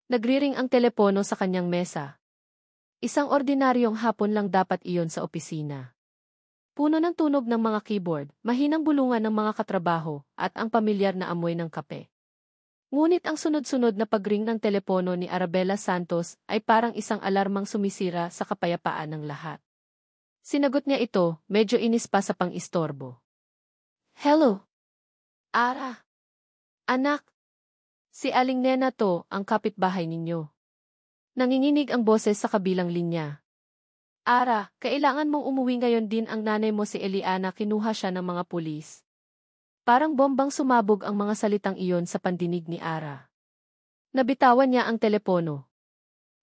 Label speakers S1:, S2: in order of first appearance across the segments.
S1: Nagriring ang telepono sa kanyang mesa. Isang ordinaryong hapon lang dapat iyon sa opisina. Puno ng tunog ng mga keyboard, mahinang bulungan ng mga katrabaho, at ang pamilyar na amoy ng kape. Ngunit ang sunod-sunod na pagring ng telepono ni Arabella Santos ay parang isang alarmang sumisira sa kapayapaan ng lahat. Sinagot niya ito, medyo inis pa sa pang-istorbo. Hello? Ara? Anak? Si Aling Nena to, ang kapitbahay ninyo. Nanginginig ang boses sa kabilang linya. Ara, kailangan mong umuwi ngayon din ang nanay mo si Eliana, kinuha siya ng mga pulis. Parang bombang sumabog ang mga salitang iyon sa pandinig ni Ara. Nabitawan niya ang telepono.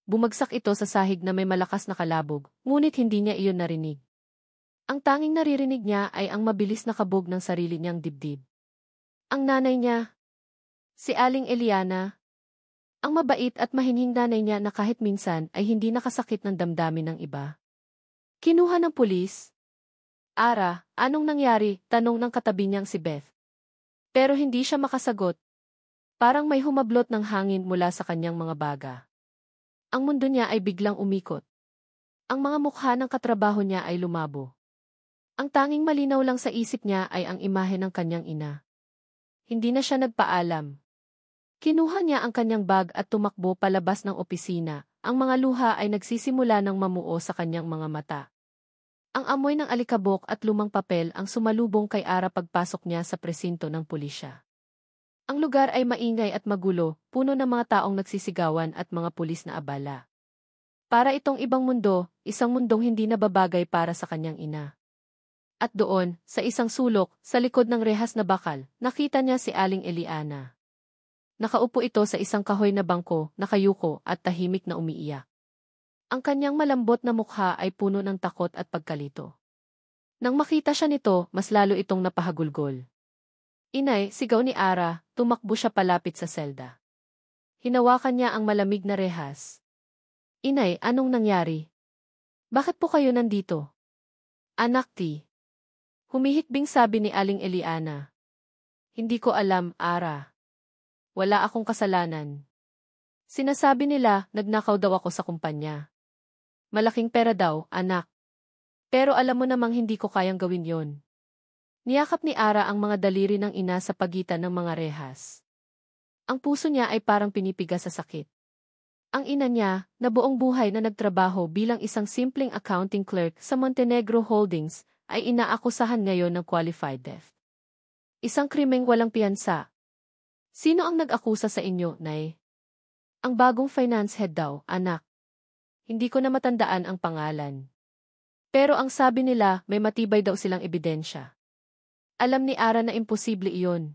S1: Bumagsak ito sa sahig na may malakas na kalabog, ngunit hindi niya iyon narinig. Ang tanging naririnig niya ay ang mabilis na kabog ng sarili niyang dibdib. Ang nanay niya, si Aling Eliana, ang mabait at mahinhing nanay niya na kahit minsan ay hindi nakasakit ng damdamin ng iba. Kinuha ng pulis. Ara, anong nangyari? Tanong ng katabi niyang si Beth. Pero hindi siya makasagot. Parang may humablot ng hangin mula sa kanyang mga baga. Ang mundo niya ay biglang umikot. Ang mga mukha ng katrabaho niya ay lumabo. Ang tanging malinaw lang sa isip niya ay ang imahe ng kanyang ina. Hindi na siya nagpaalam. Kinuha niya ang kanyang bag at tumakbo palabas ng opisina. Ang mga luha ay nagsisimula ng mamuo sa kanyang mga mata. Ang amoy ng alikabok at lumang papel ang sumalubong kay Ara pagpasok niya sa presinto ng pulisya. Ang lugar ay maingay at magulo, puno ng mga taong nagsisigawan at mga pulis na abala. Para itong ibang mundo, isang mundong hindi nababagay para sa kanyang ina. At doon, sa isang sulok, sa likod ng rehas na bakal, nakita niya si Aling Eliana. Nakaupo ito sa isang kahoy na bangko, nakayuko at tahimik na umiiyak. Ang kanyang malambot na mukha ay puno ng takot at pagkalito. Nang makita siya nito, mas lalo itong napahagulgol. Inay, sigaw ni Ara, tumakbo siya palapit sa selda. Hinawakan niya ang malamig na rehas. Inay, anong nangyari? Bakit po kayo nandito? Anak ti. Humihikbing sabi ni Aling Eliana. Hindi ko alam, Ara. Wala akong kasalanan. Sinasabi nila, nagnakaw daw ako sa kumpanya. Malaking pera daw, anak. Pero alam mo namang hindi ko kayang gawin yon. Niyakap ni Ara ang mga daliri ng ina sa pagitan ng mga rehas. Ang puso niya ay parang pinipigas sa sakit. Ang ina niya, na buong buhay na nagtrabaho bilang isang simpleng accounting clerk sa Montenegro Holdings, ay inaakusahan ngayon ng qualified theft. Isang krimeng walang piyansa. Sino ang nag-akusa sa inyo, Nay? Ang bagong finance head daw, anak. Hindi ko na matandaan ang pangalan. Pero ang sabi nila, may matibay daw silang ebidensya. Alam ni Ara na imposible iyon.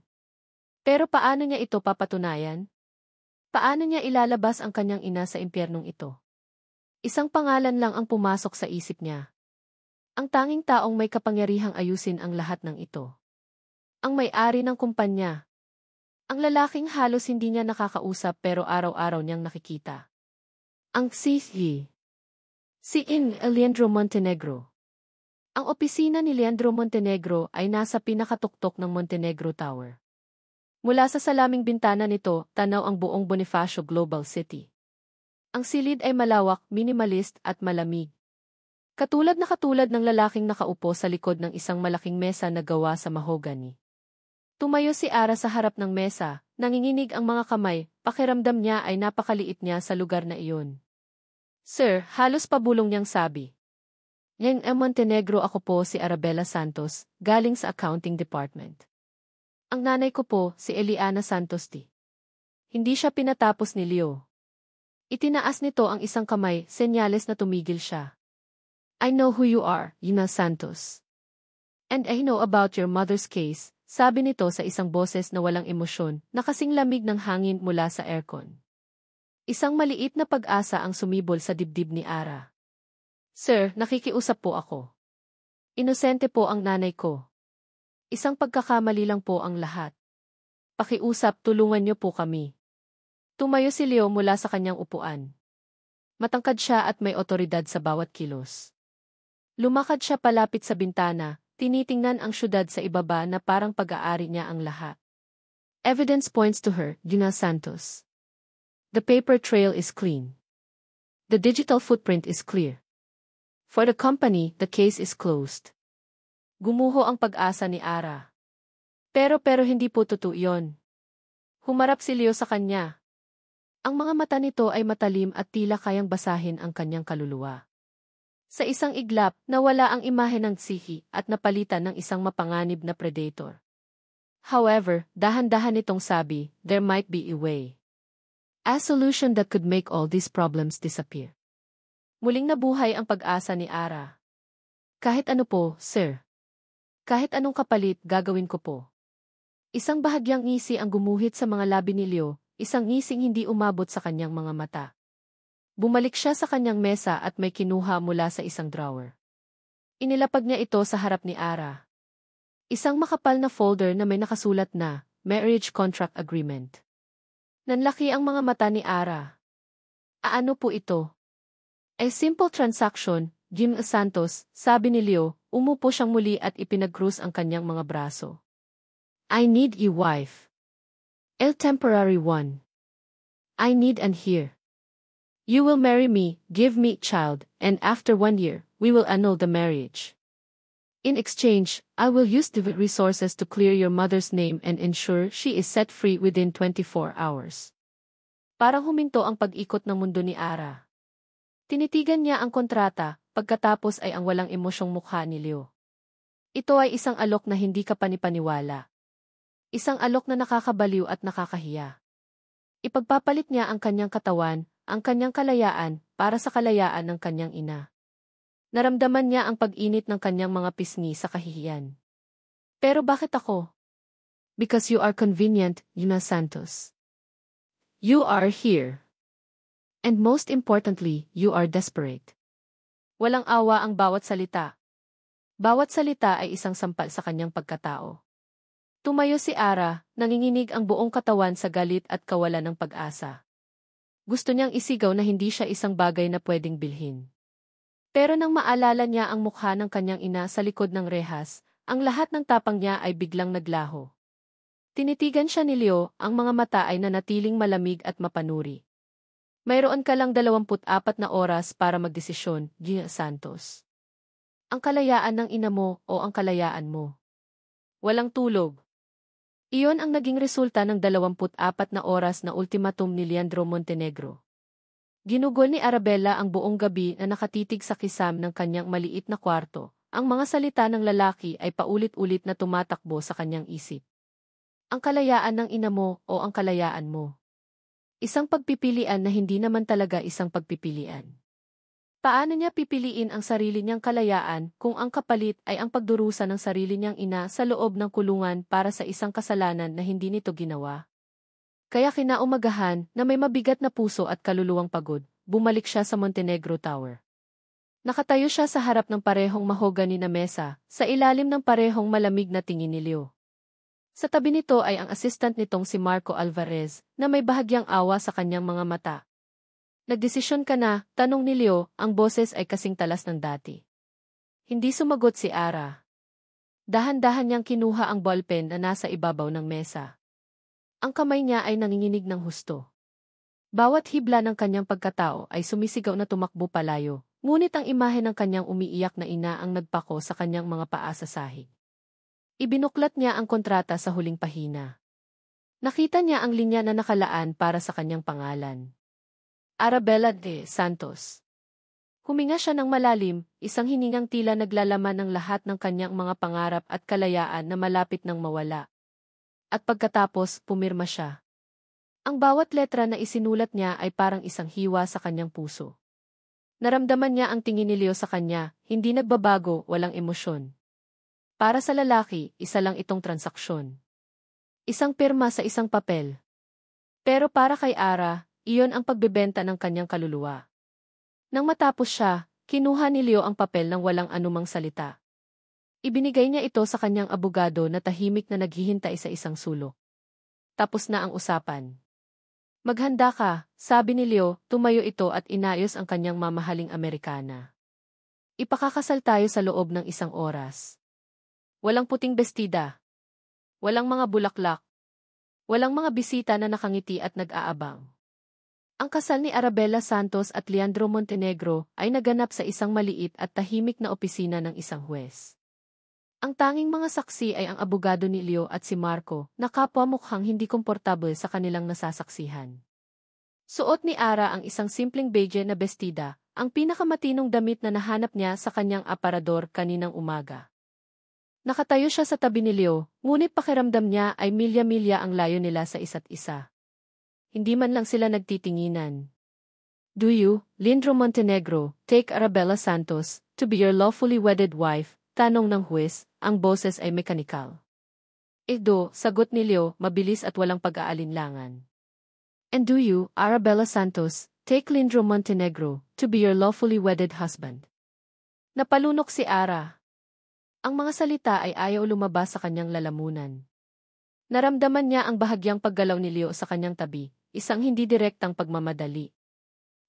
S1: Pero paano niya ito papatunayan? Paano niya ilalabas ang kanyang ina sa impyernong ito? Isang pangalan lang ang pumasok sa isip niya. Ang tanging taong may kapangyarihang ayusin ang lahat ng ito. Ang may-ari ng kumpanya. Ang lalaking halos hindi niya nakakausap pero araw-araw niyang nakikita. Ang si Leandro Montenegro. Ang opisina ni Leandro Montenegro ay nasa pinakatuktok ng Montenegro Tower. Mula sa salaming bintana nito, tanaw ang buong Bonifacio Global City. Ang silid ay malawak, minimalist at malamig. Katulad ng lalaking nakaupo sa likod ng isang malaking mesa na gawa sa mahogany. Tumayo si Ara sa harap ng mesa, nanginginig ang mga kamay, pakiramdam niya ay napakaliit niya sa lugar na iyon. Sir, halos pabulong niyang sabi. Ngayong Montenegro, ako po si Arabella Santos, galing sa accounting department. Ang nanay ko po, si Eliana Santos T. Hindi siya pinatapos ni Leo. Itinaas nito ang isang kamay, senyales na tumigil siya. I know who you are, Yuna Santos. And I know about your mother's case, sabi nito sa isang boses na walang emosyon, na kasing lamig ng hangin mula sa aircon. Isang maliit na pag-asa ang sumibol sa dibdib ni Ara. Sir, nakikiusap po ako. Inosente po ang nanay ko. Isang pagkakamali lang po ang lahat. Pakiusap, tulungan niyo po kami. Tumayo si Leo mula sa kanyang upuan. Matangkad siya at may otoridad sa bawat kilos. Lumakad siya palapit sa bintana, tinitingnan ang syudad sa ibaba na parang pag-aari niya ang lahat. Evidence points to her, Yuna Santos. The paper trail is clean. The digital footprint is clear. For the company, the case is closed. Gumuho ang pag-asa ni Ara. Pero hindi po totoo yun. Humarap si Leo sa kanya. Ang mga mata nito ay matalim at tila kayang basahin ang kanyang kaluluwa. Sa isang iglap, nawala ang imahe ng tsihi at napalitan ng isang mapanganib na predator. However, dahan-dahan itong sabi, there might be a way. A solution that could make all these problems disappear. Muling nabuhay ang pag-asa ni Ara. Kahit ano po, sir. Kahit anong kapalit, gagawin ko po. Isang bahagyang ngisi ang gumuhit sa mga labi ni Leo, isang ngising hindi umabot sa kanyang mga mata. Bumalik siya sa kanyang mesa at may kinuha mula sa isang drawer. Inilapag niya ito sa harap ni Ara. Isang makapal na folder na may nakasulat na, Marriage Contract Agreement. Nanlaki ang mga mata ni Ara. Ano po ito? A simple transaction, Jim Santos, sabi ni Leo, umupo siyang muli at ipinag-cross ang kanyang mga braso. I need a wife. A temporary one. I need an heir. You will marry me, give me a child, and after 1 year, we will annul the marriage. In exchange, I will use the resources to clear your mother's name and ensure she is set free within 24 hours. Parang huminto ang pag-ikot ng mundo ni Ara. Tinitigan niya ang kontrata, pagkatapos ay ang walang emosyong mukha ni Leo. Ito ay isang alok na hindi ka panipaniwala. Isang alok na nakakabaliw at nakakahiya. Ipagpapalit niya ang kanyang katawan, ang kanyang kalayaan, para sa kalayaan ng kanyang ina. Naramdaman niya ang pag-init ng kanyang mga pisngi sa kahihiyan. Pero bakit ako? Because you are convenient, Yuna Santos. You are here. And most importantly, you are desperate. Walang awa ang bawat salita. Bawat salita ay isang sampal sa kanyang pagkatao. Tumayo si Ara, nanginginig ang buong katawan sa galit at kawalan ng pag-asa. Gusto niyang isigaw na hindi siya isang bagay na pwedeng bilhin. Pero nang maalala niya ang mukha ng kanyang ina sa likod ng rehas, ang lahat ng tapang niya ay biglang naglaho. Tinitigan siya ni Leo, ang mga mata ay nanatiling malamig at mapanuri. Mayroon ka lang 24 na oras para magdesisyon, Gia Santos. Ang kalayaan ng ina mo o ang kalayaan mo. Walang tulog. Iyon ang naging resulta ng 24 na oras na ultimatum ni Leandro Montenegro. Ginugol ni Arabella ang buong gabi na nakatitig sa kisam ng kanyang maliit na kwarto. Ang mga salita ng lalaki ay paulit-ulit na tumatakbo sa kanyang isip. Ang kalayaan ng ina mo o ang kalayaan mo. Isang pagpipilian na hindi naman talaga isang pagpipilian. Paano niya pipiliin ang sarili niyang kalayaan kung ang kapalit ay ang pagdurusa ng sarili niyang ina sa loob ng kulungan para sa isang kasalanan na hindi nito ginawa? Kaya kinaumagahan na may mabigat na puso at kaluluwang pagod, bumalik siya sa Montenegro Tower. Nakatayo siya sa harap ng parehong mahogany na mesa, sa ilalim ng parehong malamig na tingin ni Leo. Sa tabi nito ay ang assistant nitong si Marco Alvarez, na may bahagyang awa sa kanyang mga mata. Nagdesisyon ka na, tanong ni Leo, ang boses ay kasing talas ng dati. Hindi sumagot si Ara. Dahan-dahan niyang kinuha ang ballpen na nasa ibabaw ng mesa. Ang kamay niya ay nanginginig ng husto. Bawat hibla ng kanyang pagkatao ay sumisigaw na tumakbo palayo, ngunit ang imahe ng kanyang umiiyak na ina ang nagpako sa kanyang mga paa sa sahig. Ibinuklat niya ang kontrata sa huling pahina. Nakita niya ang linya na nakalaan para sa kanyang pangalan. Arabella de Santos. Huminga siya ng malalim, isang hiningang tila naglalaman ng lahat ng kanyang mga pangarap at kalayaan na malapit nang mawala. At pagkatapos, pumirma siya. Ang bawat letra na isinulat niya ay parang isang hiwa sa kanyang puso. Naramdaman niya ang tingin ni Leo sa kanya, hindi nagbabago, walang emosyon. Para sa lalaki, isa lang itong transaksyon. Isang pirma sa isang papel. Pero para kay Ara, iyon ang pagbebenta ng kanyang kaluluwa. Nang matapos siya, kinuha ni Leo ang papel ng walang anumang salita. Ibinigay niya ito sa kanyang abogado na tahimik na naghihintay sa isang sulok. Tapos na ang usapan. Maghanda ka, sabi ni Leo, tumayo ito at inayos ang kanyang mamahaling Amerikana. Ipakakasal tayo sa loob ng 1 oras. Walang puting bestida. Walang mga bulaklak. Walang mga bisita na nakangiti at nag-aabang. Ang kasal ni Arabella Santos at Leandro Montenegro ay naganap sa isang maliit at tahimik na opisina ng isang huwes. Ang tanging mga saksi ay ang abogado ni Leo at si Marco, na kapwa mukhang hindi komportable sa kanilang nasasaksihan. Suot ni Ara ang isang simpleng beige na bestida, ang pinakamatinong damit na nahanap niya sa kanyang aparador kaninang umaga. Nakatayo siya sa tabi ni Leo, ngunit pakiramdam niya ay milya-milya ang layo nila sa isa't isa. Hindi man lang sila nagtitinginan. "Do you, Leandro Montenegro, take Arabella Santos to be your lawfully wedded wife?" Tanong ng huwes, ang boses ay mekanikal. "Edo," sagot ni Leo, mabilis at walang pag-aalinlangan. "And do you, Arabella Santos, take Leandro Montenegro to be your lawfully wedded husband?" Napalunok si Ara. Ang mga salita ay ayaw lumabas sa kanyang lalamunan. Naramdaman niya ang bahagyang paggalaw ni Leo sa kanyang tabi, isang hindi direktang pagmamadali.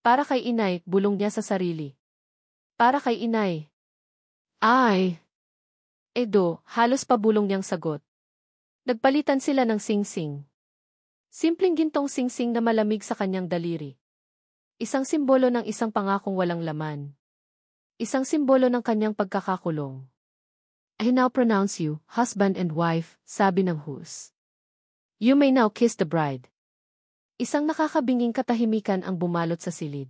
S1: "Para kay inay," bulong niya sa sarili. "Para kay inay." "Ay!" "Edo," halos pabulong niyang sagot. Nagpalitan sila ng singsing. Simpleng gintong singsing na malamig sa kanyang daliri. Isang simbolo ng isang pangakong walang laman. Isang simbolo ng kanyang pagkakakulong. "I now pronounce you, husband and wife," sabi ng huwes. "You may now kiss the bride." Isang nakakabinging katahimikan ang bumalot sa silid.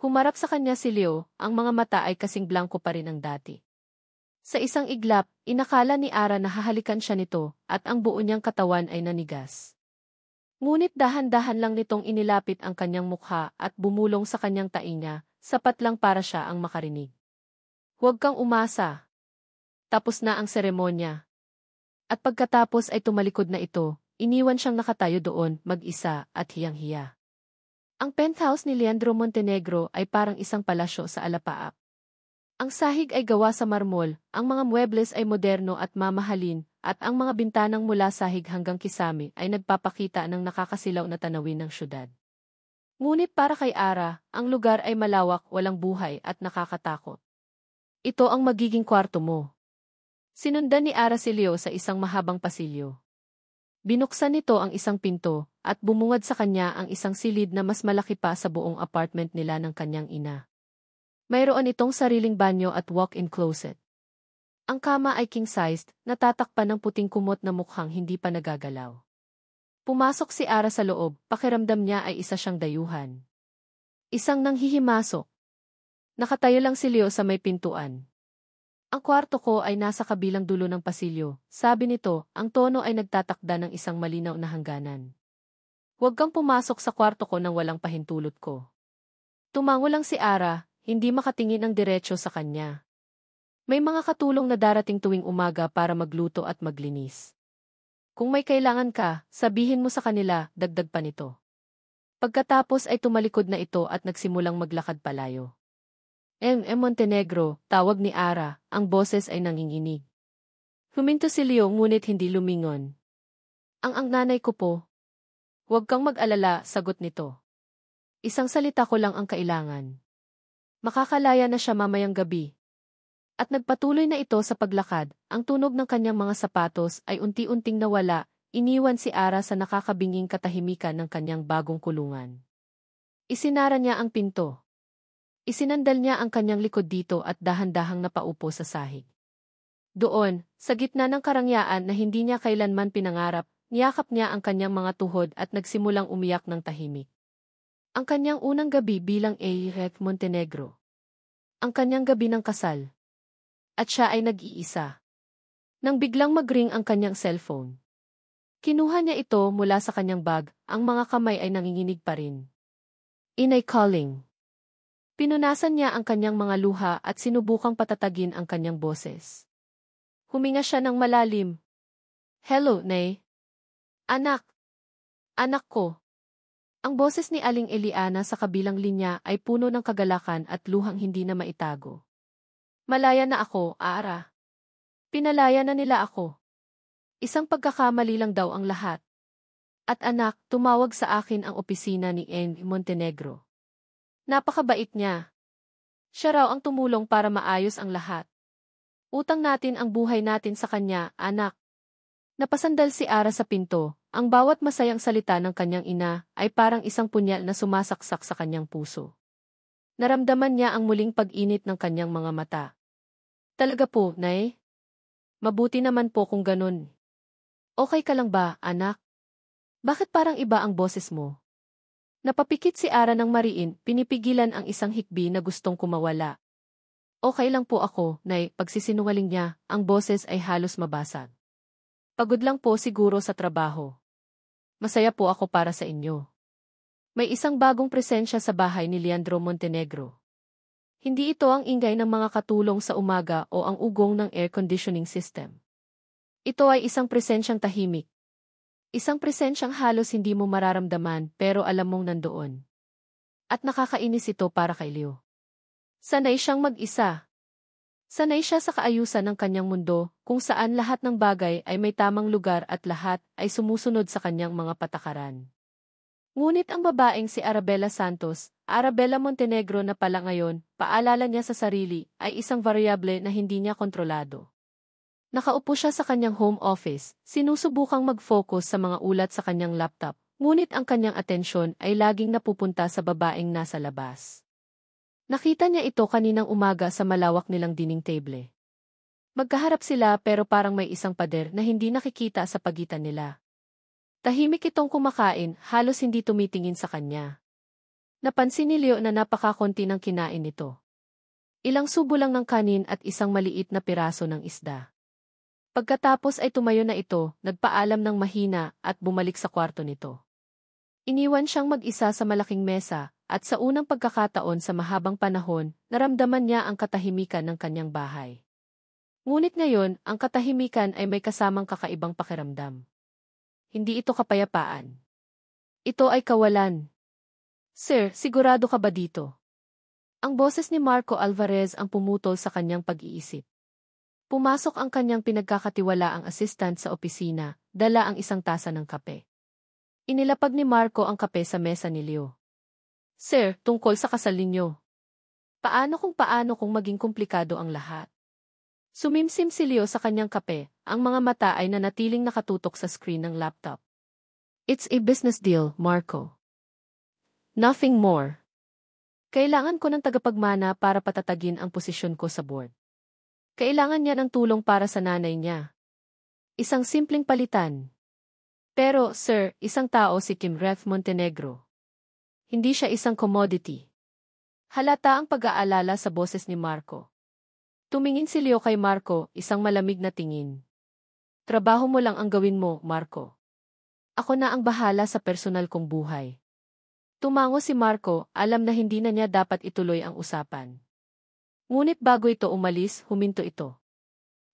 S1: Humarap sa kanya si Leo, ang mga mata ay kasing blanko pa rin ang dati. Sa isang iglap, inakala ni Ara na hahalikan siya nito, at ang buo niyang katawan ay nanigas. Ngunit dahan-dahan lang nitong inilapit ang kanyang mukha at bumulong sa kanyang tainga, sapat lang para siya ang makarinig. "Huwag kang umasa. Tapos na ang seremonya." At pagkatapos ay tumalikod na ito, iniwan siyang nakatayo doon, mag-isa at hiyang-hiya. Ang penthouse ni Leandro Montenegro ay parang isang palasyo sa alapaap. Ang sahig ay gawa sa marmol, ang mga muebles ay moderno at mamahalin, at ang mga bintanang mula sahig hanggang kisame ay nagpapakita ng nakakasilaw na tanawin ng syudad. Ngunit para kay Ara, ang lugar ay malawak, walang buhay at nakakatakot. "Ito ang magiging kwarto mo." Sinundan ni Ara si Leo sa isang mahabang pasilyo. Binuksan nito ang isang pinto, at bumungad sa kanya ang isang silid na mas malaki pa sa buong apartment nila ng kanyang ina. Mayroon itong sariling banyo at walk-in closet. Ang kama ay king-sized, natatakpan ng puting kumot na mukhang hindi pa nagagalaw. Pumasok si Ara sa loob, pakiramdam niya ay isa siyang dayuhan. Isang nanghihimasok. Nakatayo lang si Leo sa may pintuan. "Ang kwarto ko ay nasa kabilang dulo ng pasilyo," sabi nito, ang tono ay nagtatakda ng isang malinaw na hangganan. "Huwag kang pumasok sa kwarto ko nang walang pahintulot ko." Tumango lang si Ara, hindi makatingin ng diretso sa kanya. May mga katulong na darating tuwing umaga para magluto at maglinis. "Kung may kailangan ka, sabihin mo sa kanila," dagdag pa nito. Pagkatapos ay tumalikod na ito at nagsimulang maglakad palayo. Montenegro," tawag ni Ara, ang boses ay nanginginig. Huminto si Leo ngunit hindi lumingon. Ang nanay ko po." "Huwag kang mag-alala," sagot nito. "Isang salita ko lang ang kailangan. Makakalaya na siya mamayang gabi." At nagpatuloy na ito sa paglakad, ang tunog ng kanyang mga sapatos ay unti-unting nawala, iniwan si Ara sa nakakabinging katahimikan ng kanyang bagong kulungan. Isinara niya ang pinto. Isinandal niya ang kanyang likod dito at dahan-dahang napaupo sa sahig. Doon, sa gitna ng karangyaan na hindi niya kailanman pinangarap, niyakap niya ang kanyang mga tuhod at nagsimulang umiyak ng tahimik. Ang kanyang unang gabi bilang Leandro Montenegro. Ang kanyang gabi ng kasal. At siya ay nag-iisa. Nang biglang mag-ring ang kanyang cellphone. Kinuha niya ito mula sa kanyang bag, ang mga kamay ay nanginginig pa rin. "Inay calling." Pinunasan niya ang kanyang mga luha at sinubukang patatagin ang kanyang boses. Huminga siya ng malalim. "Hello, Nay." "Anak. Anak ko." Ang boses ni Aling Eliana sa kabilang linya ay puno ng kagalakan at luhang hindi na maitago. "Malaya na ako, Ara. Pinalaya na nila ako. Isang pagkakamali lang daw ang lahat. At anak, tumawag sa akin ang opisina ni Leandro Montenegro. Napakabait niya. Siya raw ang tumulong para maayos ang lahat. Utang natin ang buhay natin sa kanya, anak." Napasandal si Ara sa pinto, ang bawat masayang salita ng kanyang ina ay parang isang punyal na sumasaksak sa kanyang puso. Naramdaman niya ang muling pag-init ng kanyang mga mata. Talaga po, Nay? Mabuti naman po kung ganun. Okay ka lang ba, anak? Bakit parang iba ang boses mo? Napapikit si Ara ng mariin, pinipigilan ang isang hikbi na gustong kumawala. Okay lang po ako, Nay, pagsisinungaling niya, ang boses ay halos mabasag. Pagod lang po siguro sa trabaho. Masaya po ako para sa inyo. May isang bagong presensya sa bahay ni Leandro Montenegro. Hindi ito ang ingay ng mga katulong sa umaga o ang ugong ng air conditioning system. Ito ay isang presensyang tahimik. Isang presensyang halos hindi mo mararamdaman pero alam mong nandoon. At nakakainis ito para kay Leo. Sanay siyang mag-isa. Sanay siya sa kaayusan ng kanyang mundo, kung saan lahat ng bagay ay may tamang lugar at lahat ay sumusunod sa kanyang mga patakaran. Ngunit ang babaeng si Arabella Santos, Arabella Montenegro na pala ngayon, paalala niya sa sarili, ay isang variable na hindi niya kontrolado. Nakaupo siya sa kanyang home office, sinusubukang mag-focus sa mga ulat sa kanyang laptop, ngunit ang kanyang atensyon ay laging napupunta sa babaeng nasa labas. Nakita niya ito kaninang umaga sa malawak nilang dining table. Magkaharap sila pero parang may isang pader na hindi nakikita sa pagitan nila. Tahimik itong kumakain, halos hindi tumitingin sa kanya. Napansin ni Leo na napakakonti ng kinain nito. Ilang subo lang ng kanin at isang maliit na piraso ng isda. Pagkatapos ay tumayo na ito, nagpaalam ng mahina at bumalik sa kwarto nito. Iniwan siyang mag-isa sa malaking mesa, at sa unang pagkakataon sa mahabang panahon, naramdaman niya ang katahimikan ng kanyang bahay. Ngunit ngayon, ang katahimikan ay may kasamang kakaibang pakiramdam. Hindi ito kapayapaan. Ito ay kawalan. Sir, sigurado ka ba dito? Ang boses ni Marco Alvarez ang pumutol sa kanyang pag-iisip. Pumasok ang kanyang pinagkakatiwalaang assistant sa opisina, dala ang isang tasa ng kape. Inilapag ni Marco ang kape sa mesa ni Leo. Sir, tungkol sa kasal ninyo. Paano kung maging komplikado ang lahat? Sumimsim si Leo sa kanyang kape, ang mga mata ay nanatiling nakatutok sa screen ng laptop. It's a business deal, Marco. Nothing more. Kailangan ko ng tagapagmana para patatagin ang posisyon ko sa board. Kailangan niya ng tulong para sa nanay niya. Isang simpleng palitan. Pero, sir, isang tao si Kim Ref Montenegro. Hindi siya isang commodity. Halata ang pag-aalala sa boses ni Marco. Tumingin si Leo kay Marco, isang malamig na tingin. Trabaho mo lang ang gawin mo, Marco. Ako na ang bahala sa personal kong buhay. Tumango si Marco, alam na hindi na niya dapat ituloy ang usapan. Ngunit bago ito umalis, huminto ito.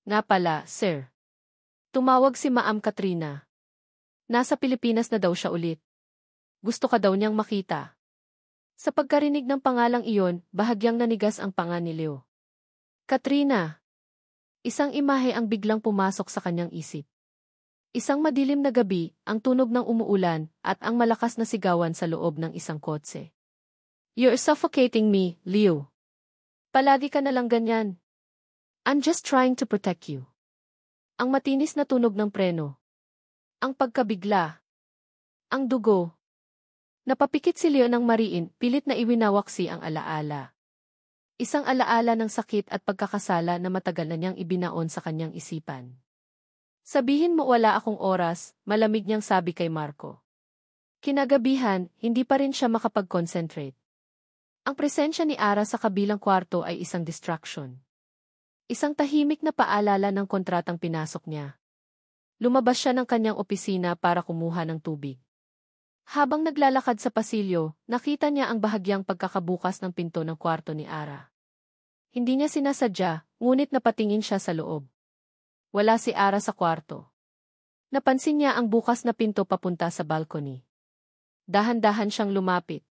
S1: Nga pala, sir. Tumawag si Ma'am Katrina. Nasa Pilipinas na daw siya ulit. Gusto ka daw niyang makita. Sa pagkarinig ng pangalang iyon, bahagyang nanigas ang panga ni Leo. Katrina. Isang imahe ang biglang pumasok sa kanyang isip. Isang madilim na gabi, ang tunog ng umuulan, at ang malakas na sigawan sa loob ng isang kotse. You're suffocating me, Leo. Palagi ka na lang ganyan. I'm just trying to protect you. Ang matinis na tunog ng preno. Ang pagkabigla. Ang dugo. Napapikit si Leo ng mariin, pilit na iwinawaksi ang alaala. Isang alaala ng sakit at pagkakasala na matagal na niyang ibinaon sa kanyang isipan. Sabihin mo wala akong oras, malamig niyang sabi kay Marco. Kinagabihan, hindi pa rin siya makapag-concentrate. Ang presensya ni Ara sa kabilang kwarto ay isang distraction. Isang tahimik na paalala ng kontratang pinasok niya. Lumabas siya ng kanyang opisina para kumuha ng tubig. Habang naglalakad sa pasilyo, nakita niya ang bahagyang pagkakabukas ng pinto ng kwarto ni Ara. Hindi niya sinasadya, ngunit napatingin siya sa loob. Wala si Ara sa kwarto. Napansin niya ang bukas na pinto papunta sa balcony. Dahan-dahan siyang lumapit.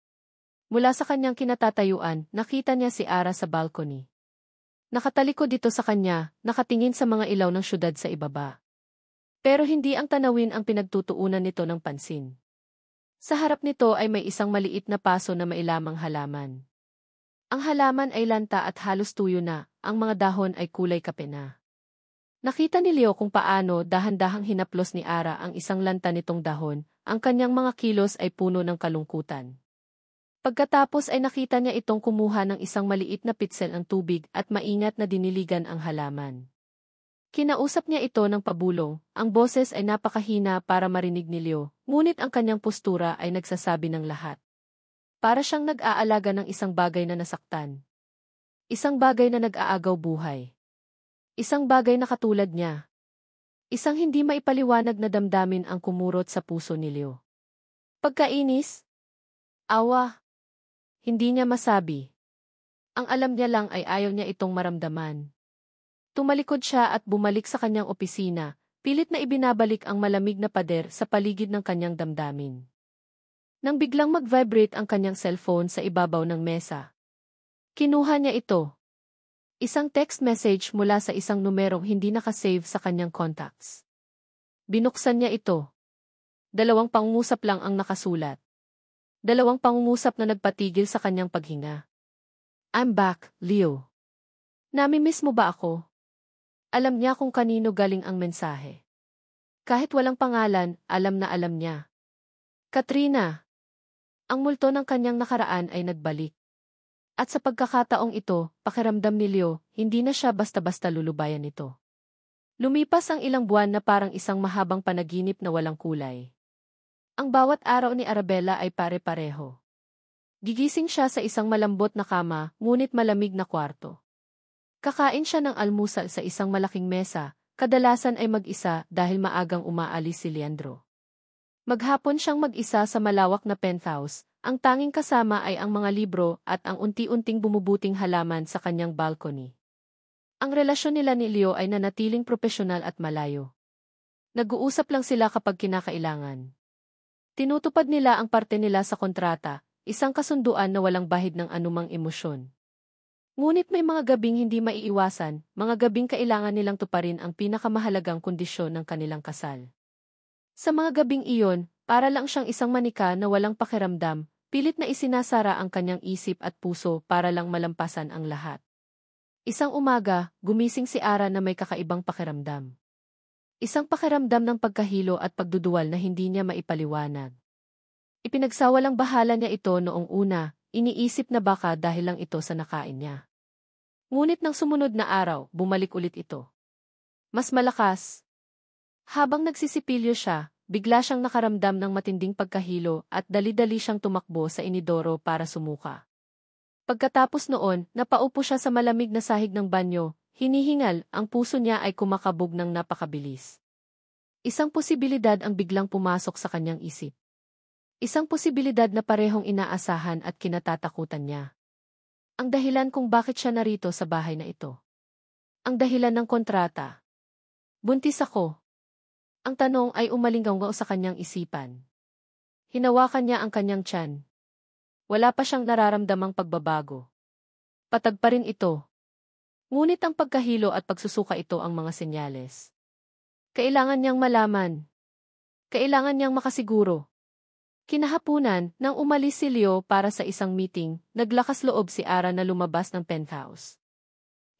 S1: Mula sa kanyang kinatatayuan, nakita niya si Ara sa balcony. Nakatalikod dito sa kanya, nakatingin sa mga ilaw ng syudad sa ibaba. Pero hindi ang tanawin ang pinagtutuunan nito ng pansin. Sa harap nito ay may isang maliit na paso na mailamang halaman. Ang halaman ay lanta at halos tuyo na, ang mga dahon ay kulay kape na. Nakita ni Leo kung paano dahan-dahang hinaplos ni Ara ang isang lanta nitong dahon, ang kanyang mga kilos ay puno ng kalungkutan. Pagkatapos ay nakita niya itong kumuha ng isang maliit na pitsel ng tubig at maingat na diniligan ang halaman. Kinausap niya ito ng pabulong, ang boses ay napakahina para marinig ni Leo, ngunit ang kanyang postura ay nagsasabi ng lahat. Para siyang nag-aalaga ng isang bagay na nasaktan. Isang bagay na nag-aagaw buhay. Isang bagay na katulad niya. Isang hindi maipaliwanag na damdamin ang kumurot sa puso ni Leo. Pagkainis? Awa? Hindi niya masabi. Ang alam niya lang ay ayaw niya itong maramdaman. Tumalikod siya at bumalik sa kanyang opisina, pilit na ibinabalik ang malamig na pader sa paligid ng kanyang damdamin. Nang biglang mag-vibrate ang kanyang cellphone sa ibabaw ng mesa. Kinuha niya ito. Isang text message mula sa isang numerong hindi nakasave sa kanyang contacts. Binuksan niya ito. 2 pangungusap lang ang nakasulat. 2 pangungusap na nagpatigil sa kanyang paghinga. I'm back, Leo. Nami-miss mo ba ako? Alam niya kung kanino galing ang mensahe. Kahit walang pangalan, alam na alam niya. Katrina. Ang multo ng kanyang nakaraan ay nagbalik. At sa pagkakataong ito, pakiramdam ni Leo, hindi na siya basta-basta lulubayan nito. Lumipas ang ilang buwan na parang isang mahabang panaginip na walang kulay. Ang bawat araw ni Arabella ay pare-pareho. Gigising siya sa isang malambot na kama, ngunit malamig na kwarto. Kakain siya ng almusal sa isang malaking mesa, kadalasan ay mag-isa dahil maagang umaalis si Leandro. Maghapon siyang mag-isa sa malawak na penthouse. Ang tanging kasama ay ang mga libro at ang unti-unting bumubuting halaman sa kanyang balcony. Ang relasyon nila ni Leo ay nanatiling propesyonal at malayo. Nag-uusap lang sila kapag kinakailangan. Tinutupad nila ang parte nila sa kontrata, isang kasunduan na walang bahid ng anumang emosyon. Ngunit may mga gabing hindi maiiwasan, mga gabing kailangan nilang tuparin ang pinakamahalagang kondisyon ng kanilang kasal. Sa mga gabing iyon, para lang siyang isang manika na walang pakiramdam, pilit na isinasara ang kanyang isip at puso para lang malampasan ang lahat. Isang umaga, gumising si Ara na may kakaibang pakiramdam. Isang pakiramdam ng pagkahilo at pagduduwal na hindi niya maipaliwanag. Ipinagsawalang bahala niya ito noong una, iniisip na baka dahil lang ito sa nakain niya. Ngunit nang sumunod na araw, bumalik ulit ito. Mas malakas. Habang nagsisipilyo siya, bigla siyang nakaramdam ng matinding pagkahilo at dali-dali siyang tumakbo sa inidoro para sumuka. Pagkatapos noon, napaupo siya sa malamig na sahig ng banyo, hinihingal, ang puso niya ay kumakabog ng napakabilis. Isang posibilidad ang biglang pumasok sa kanyang isip. Isang posibilidad na parehong inaasahan at kinatatakutan niya. Ang dahilan kung bakit siya narito sa bahay na ito. Ang dahilan ng kontrata. Buntis ako. Ang tanong ay umalinggaw sa kanyang isipan. Hinawakan niya ang kanyang tiyan. Wala pa siyang nararamdamang pagbabago. Patag pa rin ito. Ngunit ang pagkahilo at pagsusuka ito ang mga senyales. Kailangan niyang malaman. Kailangan niyang makasiguro. Kinahapunan, nang umalis si Leo para sa isang meeting, naglakas loob si Ara na lumabas ng penthouse.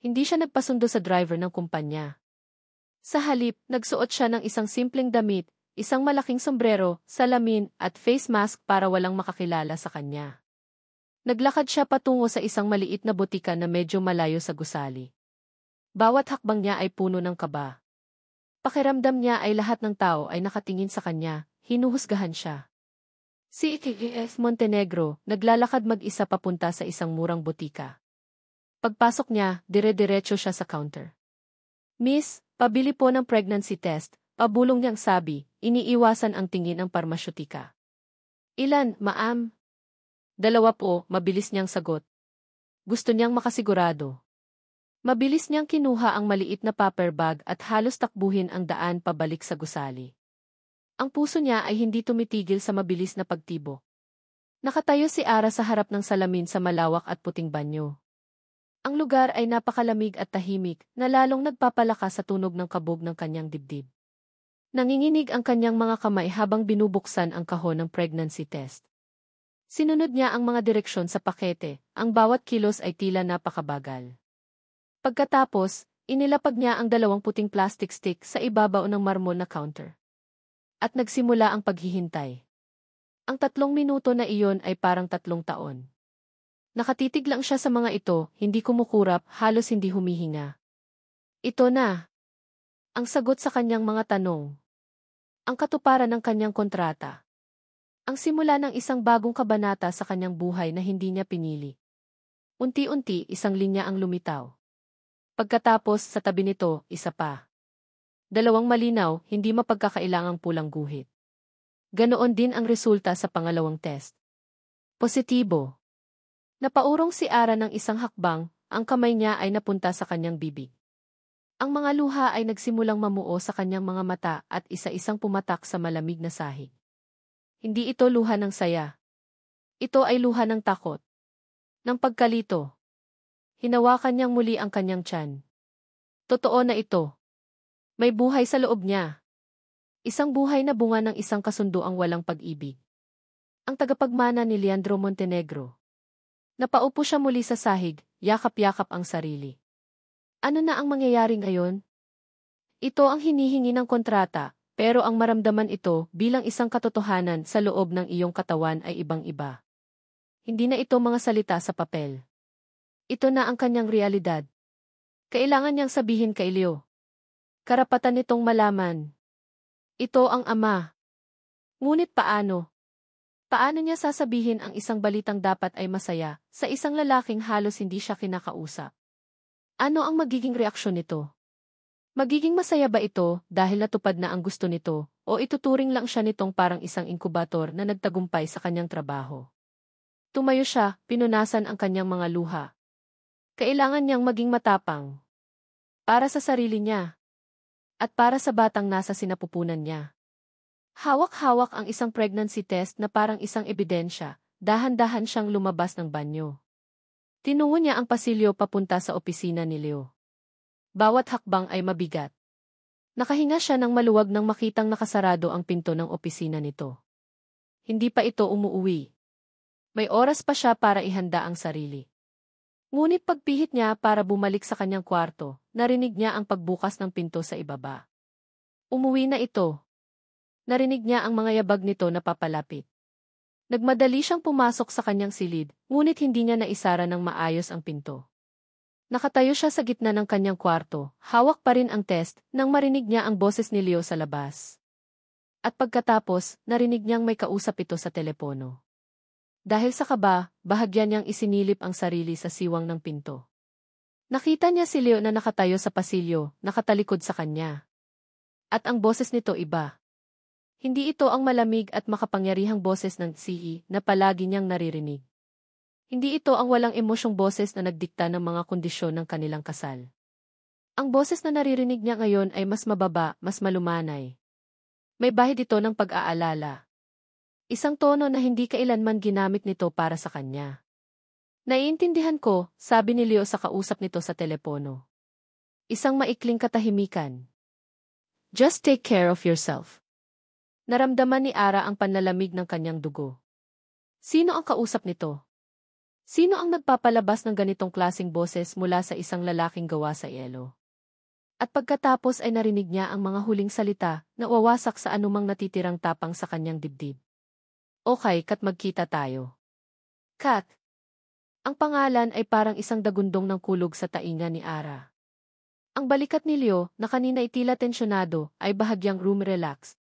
S1: Hindi siya nagpasundo sa driver ng kumpanya. Sa halip, nagsuot siya ng isang simpleng damit, isang malaking sombrero, salamin, at face mask para walang makakilala sa kanya. Naglakad siya patungo sa isang maliit na butika na medyo malayo sa gusali. Bawat hakbang niya ay puno ng kaba. Pakiramdam niya ay lahat ng tao ay nakatingin sa kanya, hinuhusgahan siya. Si Ikes Montenegro, naglalakad mag-isa papunta sa isang murang butika. Pagpasok niya, dire-diretso siya sa counter. Miss, pabili po ng pregnancy test, pabulong niyang sabi, iniiwasan ang tingin ng parmasyutika. Ilan, ma'am? 2 po, mabilis niyang sagot. Gusto niyang makasigurado. Mabilis niyang kinuha ang maliit na paper bag at halos takbuhin ang daan pabalik sa gusali. Ang puso niya ay hindi tumitigil sa mabilis na pagtibok. Nakatayo si Ara sa harap ng salamin sa malawak at puting banyo. Ang lugar ay napakalamig at tahimik, na lalong nagpapalakas sa tunog ng kabog ng kanyang dibdib. Nanginginig ang kanyang mga kamay habang binubuksan ang kahon ng pregnancy test. Sinunod niya ang mga direksyon sa pakete, ang bawat kilos ay tila napakabagal. Pagkatapos, Inilapag niya ang 2 puting plastic stick sa ibabaw ng marmol na counter. At nagsimula ang paghihintay. Ang 3 minuto na iyon ay parang 3 taon. Nakatitig lang siya sa mga ito, hindi kumukurap, halos hindi humihinga. Ito na. Ang sagot sa kanyang mga tanong. Ang katuparan ng kanyang kontrata. Ang simula ng isang bagong kabanata sa kanyang buhay na hindi niya pinili. Unti-unti, isang linya ang lumitaw. Pagkatapos, sa tabi nito, isa pa. 2 malinaw, hindi mapagkakailangang pulang guhit. Ganoon din ang resulta sa pangalawang test. Positibo. Napaurong si Ara ng isang hakbang, ang kamay niya ay napunta sa kanyang bibig. Ang mga luha ay nagsimulang mamuo sa kanyang mga mata at isa-isang pumatak sa malamig na sahig. Hindi ito luha ng saya. Ito ay luha ng takot. Ng pagkalito. Hinawakan niyang muli ang kanyang tiyan. Totoo na ito. May buhay sa loob niya. Isang buhay na bunga ng isang kasunduang walang pag-ibig. Ang tagapagmana ni Leandro Montenegro. Napaupo siya muli sa sahig, yakap-yakap ang sarili. Ano na ang mangyayari ngayon? Ito ang hinihingi ng kontrata, pero ang maramdaman ito bilang isang katotohanan sa loob ng iyong katawan ay ibang-iba. Hindi na ito mga salita sa papel. Ito na ang kanyang realidad. Kailangan niyang sabihin kay Leo. Karapatan nitong malaman. Ito ang ama. Ngunit paano? Paano niya sasabihin ang isang balitang dapat ay masaya sa isang lalaking halos hindi siya kinakausap? Ano ang magiging reaksyon nito? Magiging masaya ba ito dahil natupad na ang gusto nito o ituturing lang siya nitong parang isang inkubator na nagtagumpay sa kanyang trabaho? Tumayo siya, pinunasan ang kanyang mga luha. Kailangan niyang maging matapang. Para sa sarili niya. At para sa batang nasa sinapupunan niya. Hawak-hawak ang isang pregnancy test na parang isang ebidensya, dahan-dahan siyang lumabas ng banyo. Tinungo niya ang pasilyo papunta sa opisina ni Leo. Bawat hakbang ay mabigat. Nakahinga siya ng maluwag nang makitang nakasarado ang pinto ng opisina nito. Hindi pa ito umuuwi. May oras pa siya para ihanda ang sarili. Ngunit pagpihit niya para bumalik sa kanyang kwarto, narinig niya ang pagbukas ng pinto sa ibaba. Umuwi na ito. Narinig niya ang mga yabag nito na papalapit. Nagmadali siyang pumasok sa kanyang silid, ngunit hindi niya naisara ng maayos ang pinto. Nakatayo siya sa gitna ng kanyang kwarto, hawak pa rin ang test, nang marinig niya ang boses ni Leo sa labas. At pagkatapos, narinig niyang may kausap ito sa telepono. Dahil sa kaba, bahagya niyang isinilip ang sarili sa siwang ng pinto. Nakita niya si Leo na nakatayo sa pasilyo, nakatalikod sa kanya. At ang boses nito iba. Hindi ito ang malamig at makapangyarihang boses ng CEO na palagi niyang naririnig. Hindi ito ang walang emosyong boses na nagdikta ng mga kondisyon ng kanilang kasal. Ang boses na naririnig niya ngayon ay mas mababa, mas malumanay. May bahid ito ng pag-aalala. Isang tono na hindi kailanman ginamit nito para sa kanya. Naiintindihan ko, sabi ni Leo sa kausap nito sa telepono. Isang maikling katahimikan. Just take care of yourself. Naramdaman ni Ara ang panlalamig ng kanyang dugo. Sino ang kausap nito? Sino ang nagpapalabas ng ganitong klaseng boses mula sa isang lalaking gawa sa yelo? At pagkatapos ay narinig niya ang mga huling salita na wawasak sa anumang natitirang tapang sa kanyang dibdib. Okay, Kat, magkita tayo. Kat. Ang pangalan ay parang isang dagundong ng kulog sa tainga ni Ara. Ang balikat ni Leo, na kanina itila tensyonado, ay bahagyang relaxed.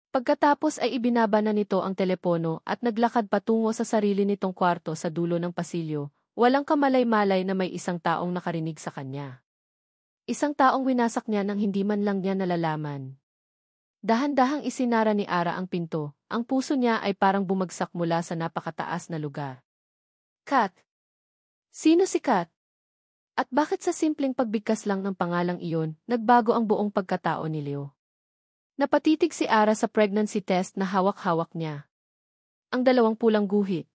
S1: Pagkatapos ay ibinaba na nito ang telepono at naglakad patungo sa sarili nitong kwarto sa dulo ng pasilyo, walang kamalay-malay na may isang taong nakarinig sa kanya. Isang taong winasak niya nang hindi man lang niya nalalaman. Dahan-dahang isinara ni Ara ang pinto, ang puso niya ay parang bumagsak mula sa napakataas na lugar. Kat. Sino si Kat? At bakit sa simpleng pagbigkas lang ng pangalang iyon, nagbago ang buong pagkatao ni Leo? Napatitig si Ara sa pregnancy test na hawak-hawak niya. Ang 2 pulang guhit.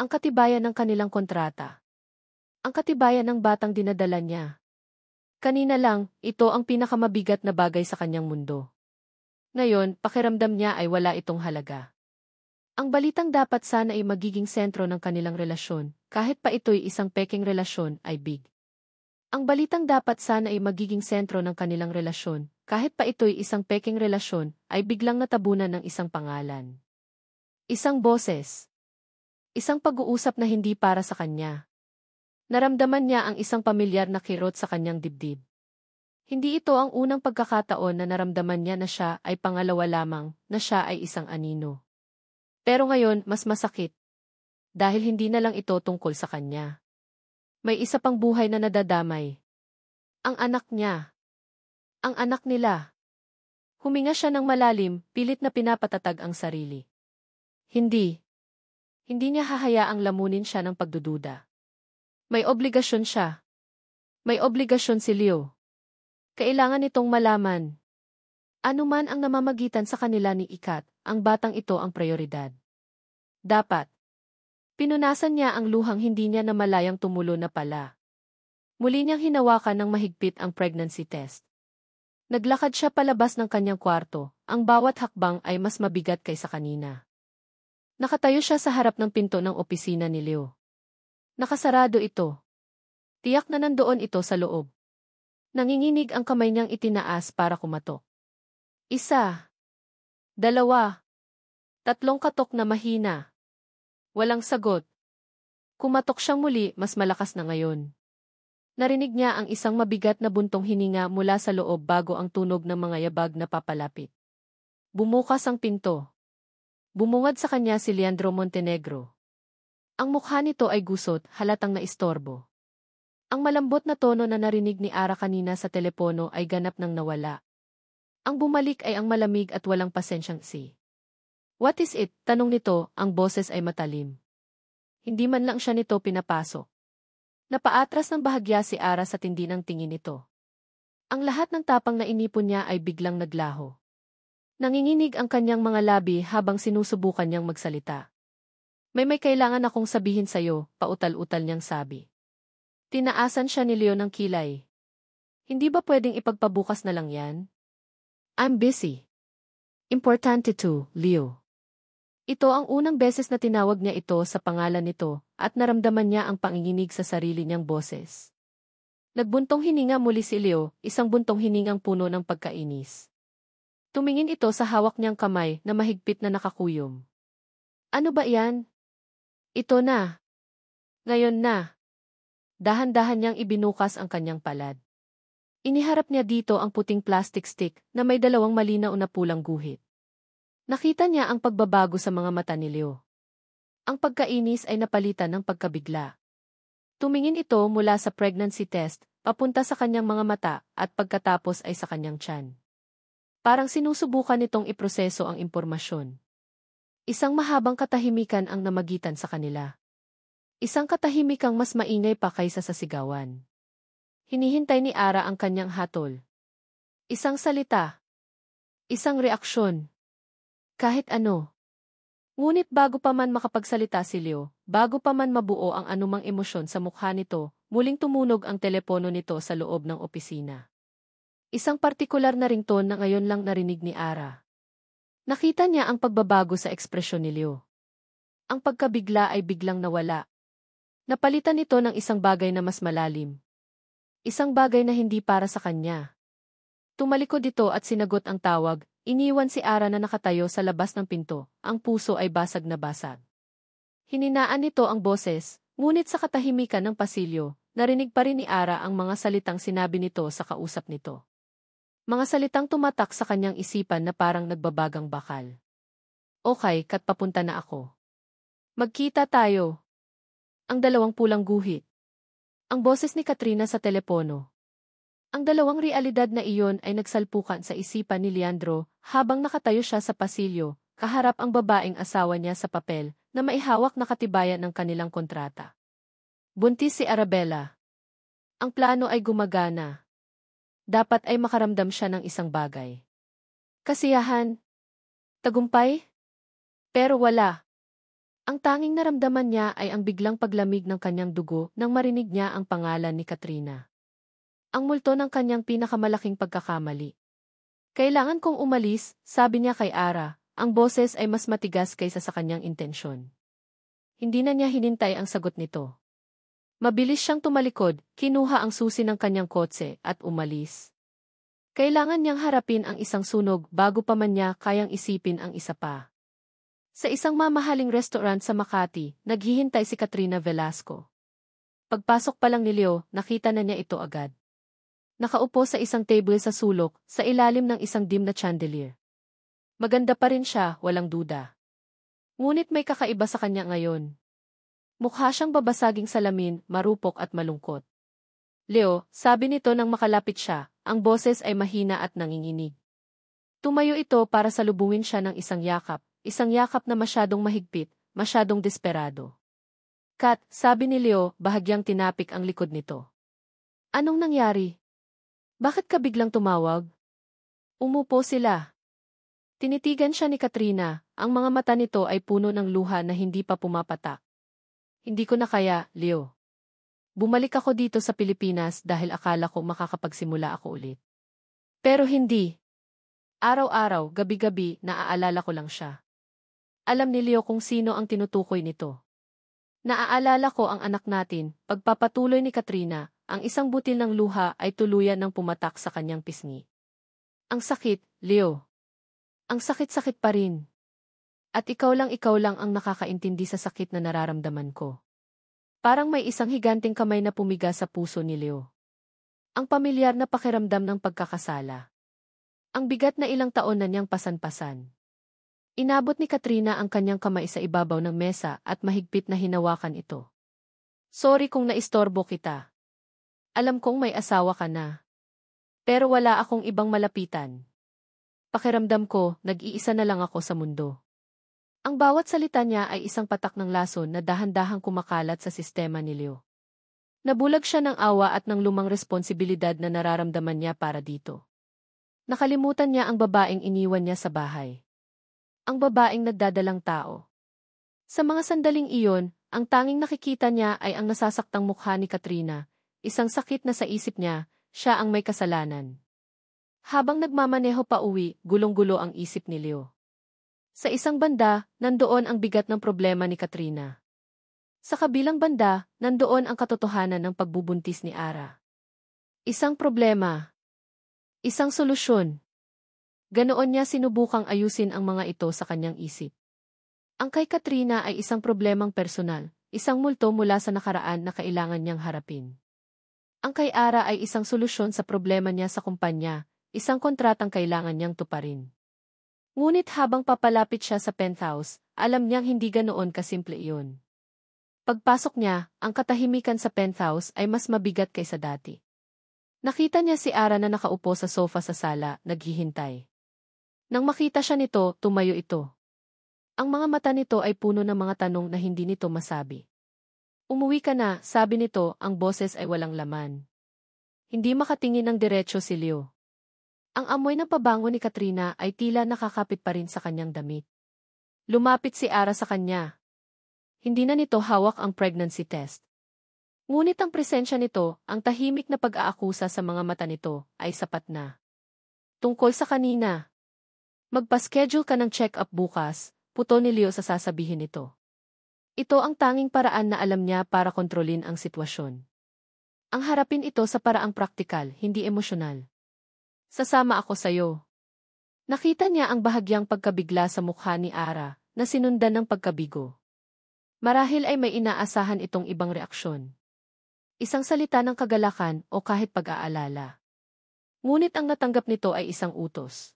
S1: Ang katibayan ng kanilang kontrata. Ang katibayan ng batang dinadala niya. Kanina lang, ito ang pinakamabigat na bagay sa kanyang mundo. Ngayon, pakiramdam niya ay wala itong halaga. Ang balitang dapat sana ay magiging sentro ng kanilang relasyon, kahit pa ito'y isang peking relasyon, ay big. Ang balitang dapat sana ay magiging sentro ng kanilang relasyon, kahit pa ito'y isang peking relasyon, ay biglang natabunan ng isang pangalan. Isang boses. Isang pag-uusap na hindi para sa kanya. Naramdaman niya ang isang pamilyar na kirot sa kanyang dibdib. Hindi ito ang unang pagkakataon na naramdaman niya na siya ay pangalawa lamang, na siya ay isang anino. Pero ngayon, mas masakit. Dahil hindi na lang ito tungkol sa kanya. May isa pang buhay na nadadamay. Ang anak niya. Ang anak nila. Huminga siya ng malalim, pilit na pinapatatag ang sarili. Hindi. Hindi niya hahayaang lamunin siya ng pagdududa. May obligasyon siya. May obligasyon si Leo. Kailangan nitong malaman. Ano man ang namamagitan sa kanila ni Ikat, ang batang ito ang prioridad. Dapat. Pinunasan niya ang luhang hindi niya namalayang tumulo na pala. Muli niyang hinawakan ng mahigpit ang pregnancy test. Naglakad siya palabas ng kanyang kwarto, ang bawat hakbang ay mas mabigat kaysa kanina. Nakatayo siya sa harap ng pinto ng opisina ni Leo. Nakasarado ito. Tiyak na nandoon ito sa loob. Nanginginig ang kamay niyang itinaas para kumatok. Isa. Dalawa. Tatlong katok na mahina. Walang sagot. Kumatok siyang muli, mas malakas na ngayon. Narinig niya ang isang mabigat na buntong hininga mula sa loob bago ang tunog ng mga yabag na papalapit. Bumukas ang pinto. Bumungad sa kanya si Leandro Montenegro. Ang mukha nito ay gusot, halatang naistorbo. Ang malambot na tono na narinig ni Ara kanina sa telepono ay ganap nang nawala. Ang bumalik ay ang malamig at walang pasensyang si. What is it? Tanong nito, ang boses ay matalim. Hindi man lang siya nito pinapasok. Napaatras ng bahagya si Ara sa tindi ng tingin nito. Ang lahat ng tapang na inipon niya ay biglang naglaho. Nanginginig ang kanyang mga labi habang sinusubukan niyang magsalita. May kailangan akong sabihin sa'yo, pautal-utal niyang sabi. Tinaasan siya ni Leo ng kilay. Hindi ba pwedeng ipagpabukas na lang yan? I'm busy. Importante to, Leo. Ito ang unang beses na tinawag niya ito sa pangalan nito at naramdaman niya ang panginginig sa sarili niyang boses. Nagbuntong hininga muli si Leo, isang buntong hiningang puno ng pagkainis. Tumingin ito sa hawak niyang kamay na mahigpit na nakakuyom. Ano ba yan? Ito na. Ngayon na. Dahan-dahan niyang ibinukas ang kanyang palad. Iniharap niya dito ang puting plastic stick na may dalawang malinaw na pulang guhit. Nakita niya ang pagbabago sa mga mata ni Leo. Ang pagkainis ay napalitan ng pagkabigla. Tumingin ito mula sa pregnancy test, papunta sa kanyang mga mata at pagkatapos ay sa kanyang tiyan. Parang sinusubukan nitong iproseso ang impormasyon. Isang mahabang katahimikan ang namagitan sa kanila. Isang katahimikang mas maingay pa kaysa sa sigawan. Hinihintay ni Ara ang kanyang hatol. Isang salita. Isang reaksyon. Kahit ano. Ngunit bago pa man makapagsalita si Leo, bago pa man mabuo ang anumang emosyon sa mukha nito, muling tumunog ang telepono nito sa loob ng opisina. Isang partikular na ringtone na ngayon lang narinig ni Ara. Nakita niya ang pagbabago sa ekspresyon ni Leo. Ang pagkabigla ay biglang nawala. Napalitan ito ng isang bagay na mas malalim. Isang bagay na hindi para sa kanya. Tumalikod ito at sinagot ang tawag, iniwan si Ara na nakatayo sa labas ng pinto, ang puso ay basag na basag. Hininaan nito ang boses, ngunit sa katahimikan ng pasilyo, narinig pa rin ni Ara ang mga salitang sinabi nito sa kausap nito. Mga salitang tumatak sa kanyang isipan na parang nagbabagang bakal. Okay, kat papunta na ako. Magkita tayo. Ang dalawang pulang guhit. Ang boses ni Katrina sa telepono. Ang dalawang realidad na iyon ay nagsalpukan sa isipan ni Leandro habang nakatayo siya sa pasilyo, kaharap ang babaeng asawa niya sa papel na maihawak na katibayan ng kanilang kontrata. Buntis si Arabella. Ang plano ay gumagana. Dapat ay makaramdam siya ng isang bagay. Kasiyahan. Tagumpay? Pero wala. Ang tanging naramdaman niya ay ang biglang paglamig ng kanyang dugo nang marinig niya ang pangalan ni Katrina. Ang multo ng kanyang pinakamalaking pagkakamali. Kailangan kong umalis, sabi niya kay Ara, ang boses ay mas matigas kaysa sa kanyang intensyon. Hindi na niya hinintay ang sagot nito. Mabilis siyang tumalikod, kinuha ang susi ng kanyang kotse at umalis. Kailangan niyang harapin ang isang sunog bago pa man niya kayang isipin ang isa pa. Sa isang mamahaling restaurant sa Makati, naghihintay si Katrina Velasco. Pagpasok pa lang ni Leo, nakita na niya ito agad. Nakaupo sa isang table sa sulok, sa ilalim ng isang dim na chandelier. Maganda pa rin siya, walang duda. Ngunit may kakaiba sa kanya ngayon. Mukha siyang babasaging salamin, marupok at malungkot. Leo, sabi nito nang makalapit siya, ang boses ay mahina at nanginginig. Tumayo ito para salubungin siya ng isang yakap na masyadong mahigpit, masyadong desperado. Kat, sabi ni Leo, bahagyang tinapik ang likod nito. Anong nangyari? Bakit ka biglang tumawag? Umupo sila. Tinitigan siya ni Katrina, ang mga mata nito ay puno ng luha na hindi pa pumapatak. Hindi ko na kaya, Leo. Bumalik ako dito sa Pilipinas dahil akala ko makakapagsimula ako ulit. Pero hindi. Araw-araw, gabi-gabi, naaalala ko lang siya. Alam ni Leo kung sino ang tinutukoy nito. Naaalala ko ang anak natin, pagpapatuloy ni Katrina, ang isang butil ng luha ay tuluyan ng pumatak sa kanyang pisngi. Ang sakit, Leo. Ang sakit-sakit pa rin. At ikaw lang ang nakakaintindi sa sakit na nararamdaman ko. Parang may isang higanting kamay na pumiga sa puso ni Leo. Ang pamilyar na pakiramdam ng pagkakasala. Ang bigat na ilang taon na niyang pasan-pasan. Inabot ni Katrina ang kanyang kamay sa ibabaw ng mesa at mahigpit na hinawakan ito. Sorry kung naistorbo kita. Alam kong may asawa ka na. Pero wala akong ibang malapitan. Pakiramdam ko, nag-iisa na lang ako sa mundo. Ang bawat salita niya ay isang patak ng lason na dahan-dahang kumakalat sa sistema ni Leo. Nabulag siya ng awa at ng lumang responsibilidad na nararamdaman niya para dito. Nakalimutan niya ang babaeng iniwan niya sa bahay. Ang babaeng nagdadalang tao. Sa mga sandaling iyon, ang tanging nakikita niya ay ang nasasaktang mukha ni Katrina, isang sakit na sa isip niya, siya ang may kasalanan. Habang nagmamaneho pa uwi, gulong-gulo ang isip ni Leo. Sa isang banda, nandoon ang bigat ng problema ni Katrina. Sa kabilang banda, nandoon ang katotohanan ng pagbubuntis ni Ara. Isang problema. Isang solusyon. Ganoon niya sinubukang ayusin ang mga ito sa kanyang isip. Ang kay Katrina ay isang problemang personal, isang multo mula sa nakaraan na kailangan niyang harapin. Ang kay Ara ay isang solusyon sa problema niya sa kumpanya, isang kontratang kailangan niyang tuparin. Ngunit habang papalapit siya sa penthouse, alam niyang hindi ganoon kasimple iyon. Pagpasok niya, ang katahimikan sa penthouse ay mas mabigat kaysa dati. Nakita niya si Ara na nakaupo sa sofa sa sala, naghihintay. Nang makita siya nito, tumayo ito. Ang mga mata nito ay puno ng mga tanong na hindi nito masabi. Umuwi ka na, sabi nito, ang boses ay walang laman. Hindi makatingin ng diretsyo si Leo. Ang amoy ng pabango ni Katrina ay tila nakakapit pa rin sa kanyang damit. Lumapit si Ara sa kanya. Hindi na nito hawak ang pregnancy test. Ngunit ang presensya nito, ang tahimik na pag-aakusa sa mga mata nito, ay sapat na. Tungkol sa kanina. Magpa-schedule ka ng check-up bukas, puto ni Leo sa sasabihin nito. Ito ang tanging paraan na alam niya para kontrolin ang sitwasyon. Ang harapin ito sa paraang praktikal, hindi emosyonal. Sasama ako sa'yo. Nakita niya ang bahagyang pagkabigla sa mukha ni Ara, na sinundan ng pagkabigo. Marahil ay may inaasahan itong ibang reaksyon. Isang salita ng kagalakan o kahit pag-aalala. Ngunit ang natanggap nito ay isang utos.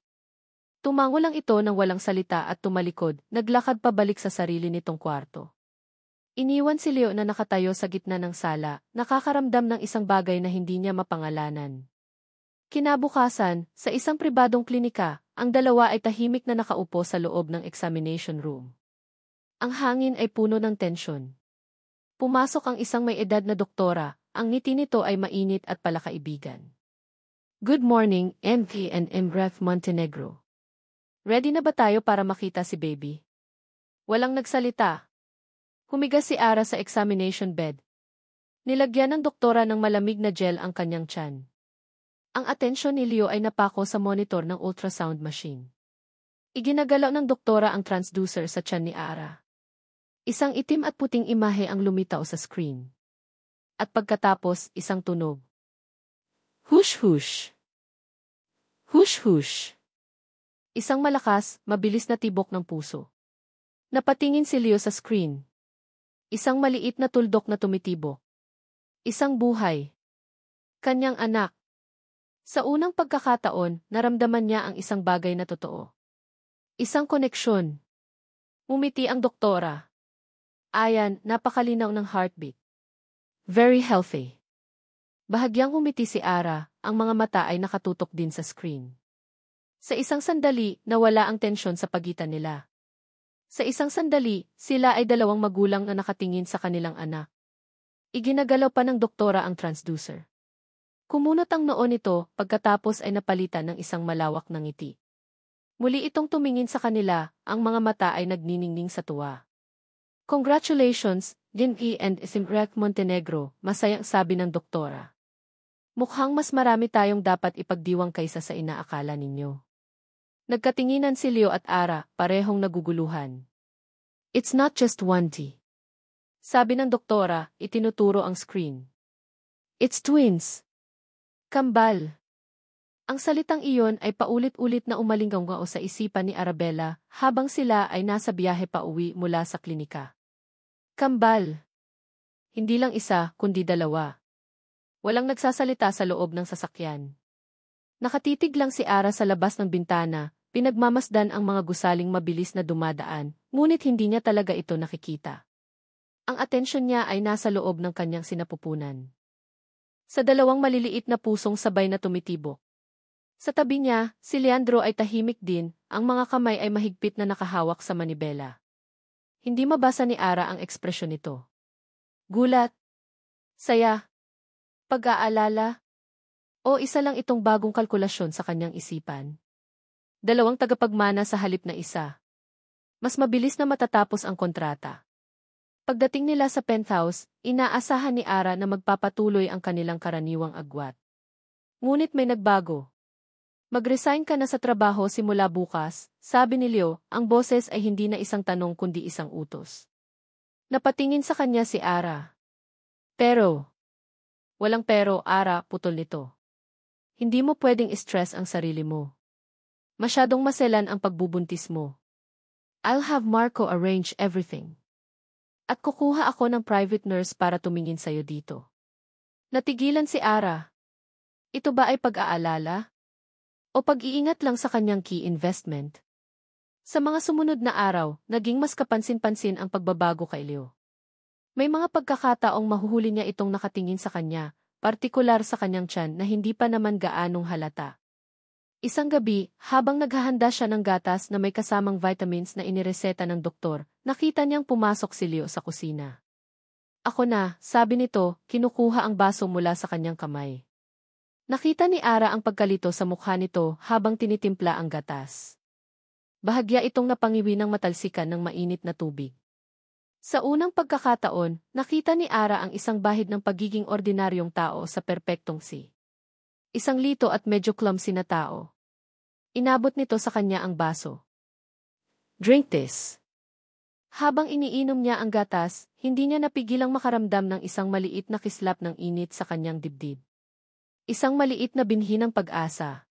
S1: Tumango lang ito ng walang salita at tumalikod, naglakad pabalik sa sarili nitong kwarto. Iniwan si Leo na nakatayo sa gitna ng sala, nakakaramdam ng isang bagay na hindi niya mapangalanan. Kinabukasan, sa isang pribadong klinika, ang dalawa ay tahimik na nakaupo sa loob ng examination room. Ang hangin ay puno ng tensyon. Pumasok ang isang may edad na doktora, ang ngiti nito ay mainit at palakaibigan. Good morning, MT and Emref Montenegro. Ready na ba tayo para makita si baby? Walang nagsalita. Humiga si Ara sa examination bed. Nilagyan ng doktora ng malamig na gel ang kanyang tiyan. Ang atensyon ni Leo ay napako sa monitor ng ultrasound machine. Iginagalaw ng doktora ang transducer sa tiyan ni Ara. Isang itim at puting imahe ang lumitaw sa screen. At pagkatapos, isang tunog. Hush-hush. Hush-hush. Isang malakas, mabilis na tibok ng puso. Napatingin si Leo sa screen. Isang maliit na tuldok na tumitibok. Isang buhay. Kanyang anak. Sa unang pagkakataon, naramdaman niya ang isang bagay na totoo. Isang koneksyon. Umiti ang doktora. Ayan, napakalinaw ng heartbeat. Very healthy. Bahagyang umiti si Ara, ang mga mata ay nakatutok din sa screen. Sa isang sandali, nawala ang tensyon sa pagitan nila. Sa isang sandali, sila ay dalawang magulang na nakatingin sa kanilang anak. Iginagalaw pa ng doktora ang transducer. Kumunot ang noo nito, pagkatapos ay napalitan ng isang malawak na ngiti. Muli itong tumingin sa kanila, ang mga mata ay nagniningning sa tuwa. Congratulations, Dinky and Simrek Montenegro, masayang sabi ng doktora. Mukhang mas marami tayong dapat ipagdiwang kaysa sa inaakala ninyo. Nagkatinginan si Leo at Ara, parehong naguguluhan. It's not just one T. Sabi ng doktora, itinuturo ang screen. It's twins. Kambal. Ang salitang iyon ay paulit-ulit na umalinggaw sa isipan ni Arabella habang sila ay nasa biyahe pa uwi mula sa klinika. Kambal. Hindi lang isa, kundi dalawa. Walang nagsasalita sa loob ng sasakyan. Nakatitig lang si Ara sa labas ng bintana, pinagmamasdan ang mga gusaling mabilis na dumadaan, ngunit hindi niya talaga ito nakikita. Ang atensyon niya ay nasa loob ng kanyang sinapupunan. Sa dalawang maliliit na pusong sabay na tumitibok. Sa tabi niya, si Leandro ay tahimik din, ang mga kamay ay mahigpit na nakahawak sa manibela. Hindi mabasa ni Ara ang ekspresyon nito. Gulat. Saya. Pag-aalala. O isa lang itong bagong kalkulasyon sa kanyang isipan. Dalawang tagapagmana sa halip na isa. Mas mabilis na matatapos ang kontrata. Pagdating nila sa penthouse, inaasahan ni Ara na magpapatuloy ang kanilang karaniwang agwat. Ngunit may nagbago. Mag-resign ka na sa trabaho simula bukas, sabi ni Leo, ang boses ay hindi na isang tanong kundi isang utos. Napatingin sa kanya si Ara. Pero. Walang pero, Ara, putol nito. Hindi mo pwedeng stress ang sarili mo. Masyadong maselan ang pagbubuntis mo. I'll have Marco arrange everything. At kukuha ako ng private nurse para tumingin sa'yo dito. Natigilan si Ara. Ito ba ay pag-aalala? O pag-iingat lang sa kanyang key investment? Sa mga sumunod na araw, naging mas kapansin-pansin ang pagbabago kay Leo. May mga pagkakataong mahuhuli niya itong nakatingin sa kanya, partikular sa kanyang tiyan na hindi pa naman gaanong halata. Isang gabi, habang naghahanda siya ng gatas na may kasamang vitamins na inireseta ng doktor, nakita niyang pumasok si Leo sa kusina. Ako na, sabi nito, kinukuha ang baso mula sa kanyang kamay. Nakita ni Ara ang pagkalito sa mukha nito habang tinitimpla ang gatas. Bahagya itong napangiwi ng matalsikan ng mainit na tubig. Sa unang pagkakataon, nakita ni Ara ang isang bahid ng pagiging ordinaryong tao sa perpektong si. Isang lito at medyo clumsy na tao. Inabot nito sa kanya ang baso. Drink this. Habang iniinom niya ang gatas, hindi niya napigilang makaramdam ng isang maliit na kislap ng init sa kanyang dibdib. Isang maliit na binhi ng pag-asa.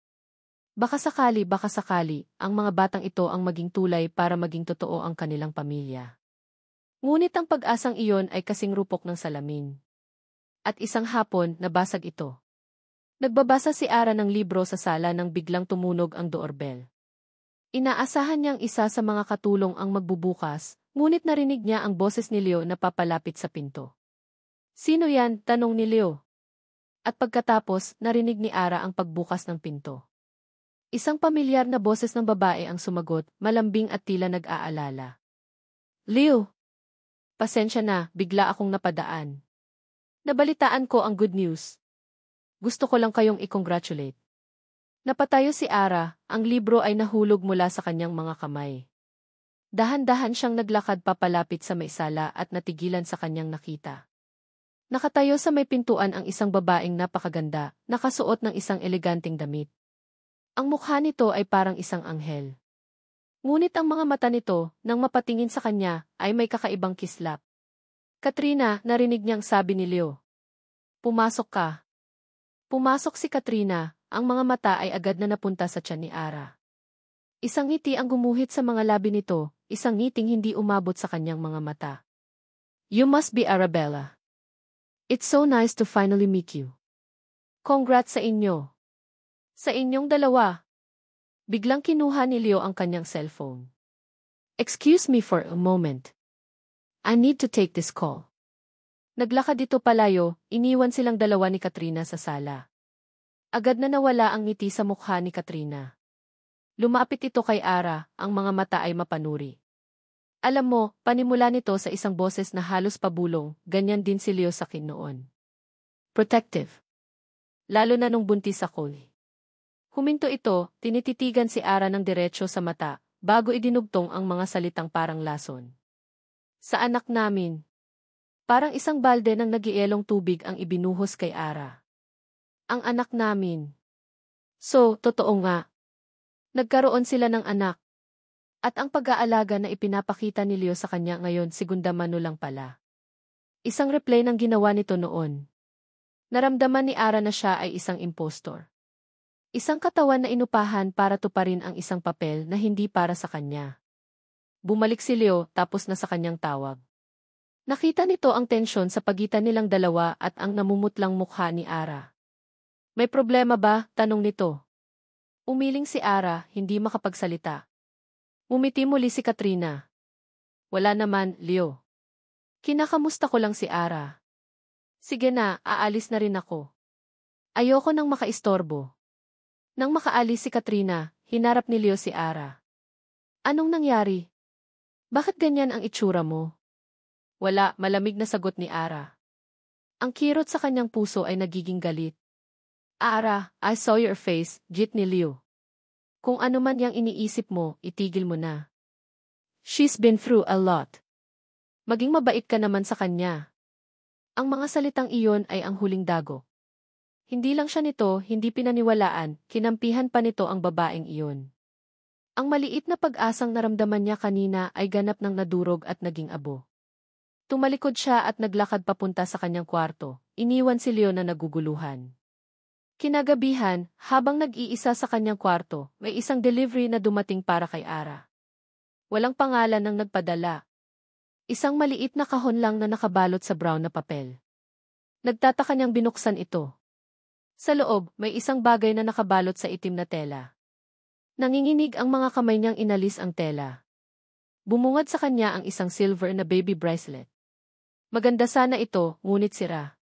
S1: Baka sakali, ang mga batang ito ang maging tulay para maging totoo ang kanilang pamilya. Ngunit ang pag-asang iyon ay kasing rupok ng salamin. At isang hapon, nabasag ito. Nagbabasa si Ara ng libro sa sala nang biglang tumunog ang doorbell. Inaasahan niyang isa sa mga katulong ang magbubukas, ngunit narinig niya ang boses ni Leo na papalapit sa pinto. Sino yan? Tanong ni Leo. At pagkatapos, narinig ni Ara ang pagbukas ng pinto. Isang pamilyar na boses ng babae ang sumagot, malambing at tila nag-aalala. Leo! Pasensya na, bigla akong napadaan. Nabalitaan ko ang good news. Gusto ko lang kayong i-congratulate. Napatayo si Ara, ang libro ay nahulog mula sa kanyang mga kamay. Dahan-dahan siyang naglakad papalapit sa may sala at natigilan sa kanyang nakita. Nakatayo sa may pintuan ang isang babaeng napakaganda, nakasuot ng isang eleganteng damit. Ang mukha nito ay parang isang anghel. Ngunit ang mga mata nito, nang mapatingin sa kanya, ay may kakaibang kislap. Katrina, narinig niyang sabi ni Leo. Pumasok ka. Pumasok si Katrina, ang mga mata ay agad na napunta sa tiyan ni Ara. Isang ngiti ang gumuhit sa mga labi nito, isang ngiting hindi umabot sa kanyang mga mata. You must be Arabella. It's so nice to finally meet you. Congrats sa inyo. Sa inyong dalawa. Biglang kinuha ni Leo ang kanyang cellphone. Excuse me for a moment. I need to take this call. Naglakad ito palayo, iniwan silang dalawa ni Katrina sa sala. Agad na nawala ang ngiti sa mukha ni Katrina. Lumapit ito kay Ara, ang mga mata ay mapanuri. Alam mo, panimula nito sa isang boses na halos pabulong, ganyan din si Leo sa akin noon. Protective. Lalo na nung buntis ako. Huminto ito, tinititigan si Ara ng diretso sa mata, bago idinugtong ang mga salitang parang lason. Sa anak namin. Parang isang balde ng nagielong tubig ang ibinuhos kay Ara. Ang anak namin. So, totoo nga. Nagkaroon sila ng anak. At ang pag-aalaga na ipinapakita ni Leo sa kanya ngayon segunda mano lang pala. Isang replay ng ginawa nito noon. Naramdaman ni Ara na siya ay isang impostor. Isang katawan na inupahan para tuparin ang isang papel na hindi para sa kanya. Bumalik si Leo tapos na sa kanyang tawag. Nakita nito ang tensyon sa pagitan nilang dalawa at ang namumutlang mukha ni Ara. May problema ba? Tanong nito. Umiling si Ara, hindi makapagsalita. Umiti muli si Katrina. Wala naman, Leo. Kinakamusta ko lang si Ara. Sige na, aalis na rin ako. Ayoko nang makaistorbo. Nang makaalis si Katrina, hinarap ni Leo si Ara. Anong nangyari? Bakit ganyan ang itsura mo? Wala, malamig na sagot ni Ara. Ang kirot sa kanyang puso ay nagiging galit. Ara, I saw your face, git ni Leo. Kung ano man yang iniisip mo, itigil mo na. She's been through a lot. Maging mabait ka naman sa kanya. Ang mga salitang iyon ay ang huling dago. Hindi lang siya nito, hindi pinaniwalaan, kinampihan pa nito ang babaeng iyon. Ang maliit na pag-asang naramdaman niya kanina ay ganap ng nadurog at naging abo. Tumalikod siya at naglakad papunta sa kanyang kwarto, iniwan si Leo na naguguluhan. Kinagabihan, habang nag-iisa sa kanyang kwarto, may isang delivery na dumating para kay Ara. Walang pangalan ng nagpadala. Isang maliit na kahon lang na nakabalot sa brown na papel. Nagtataka niyang binuksan ito. Sa loob, may isang bagay na nakabalot sa itim na tela. Nanginginig ang mga kamay niyang inalis ang tela. Bumungad sa kanya ang isang silver na baby bracelet. Maganda sana ito, ngunit sira.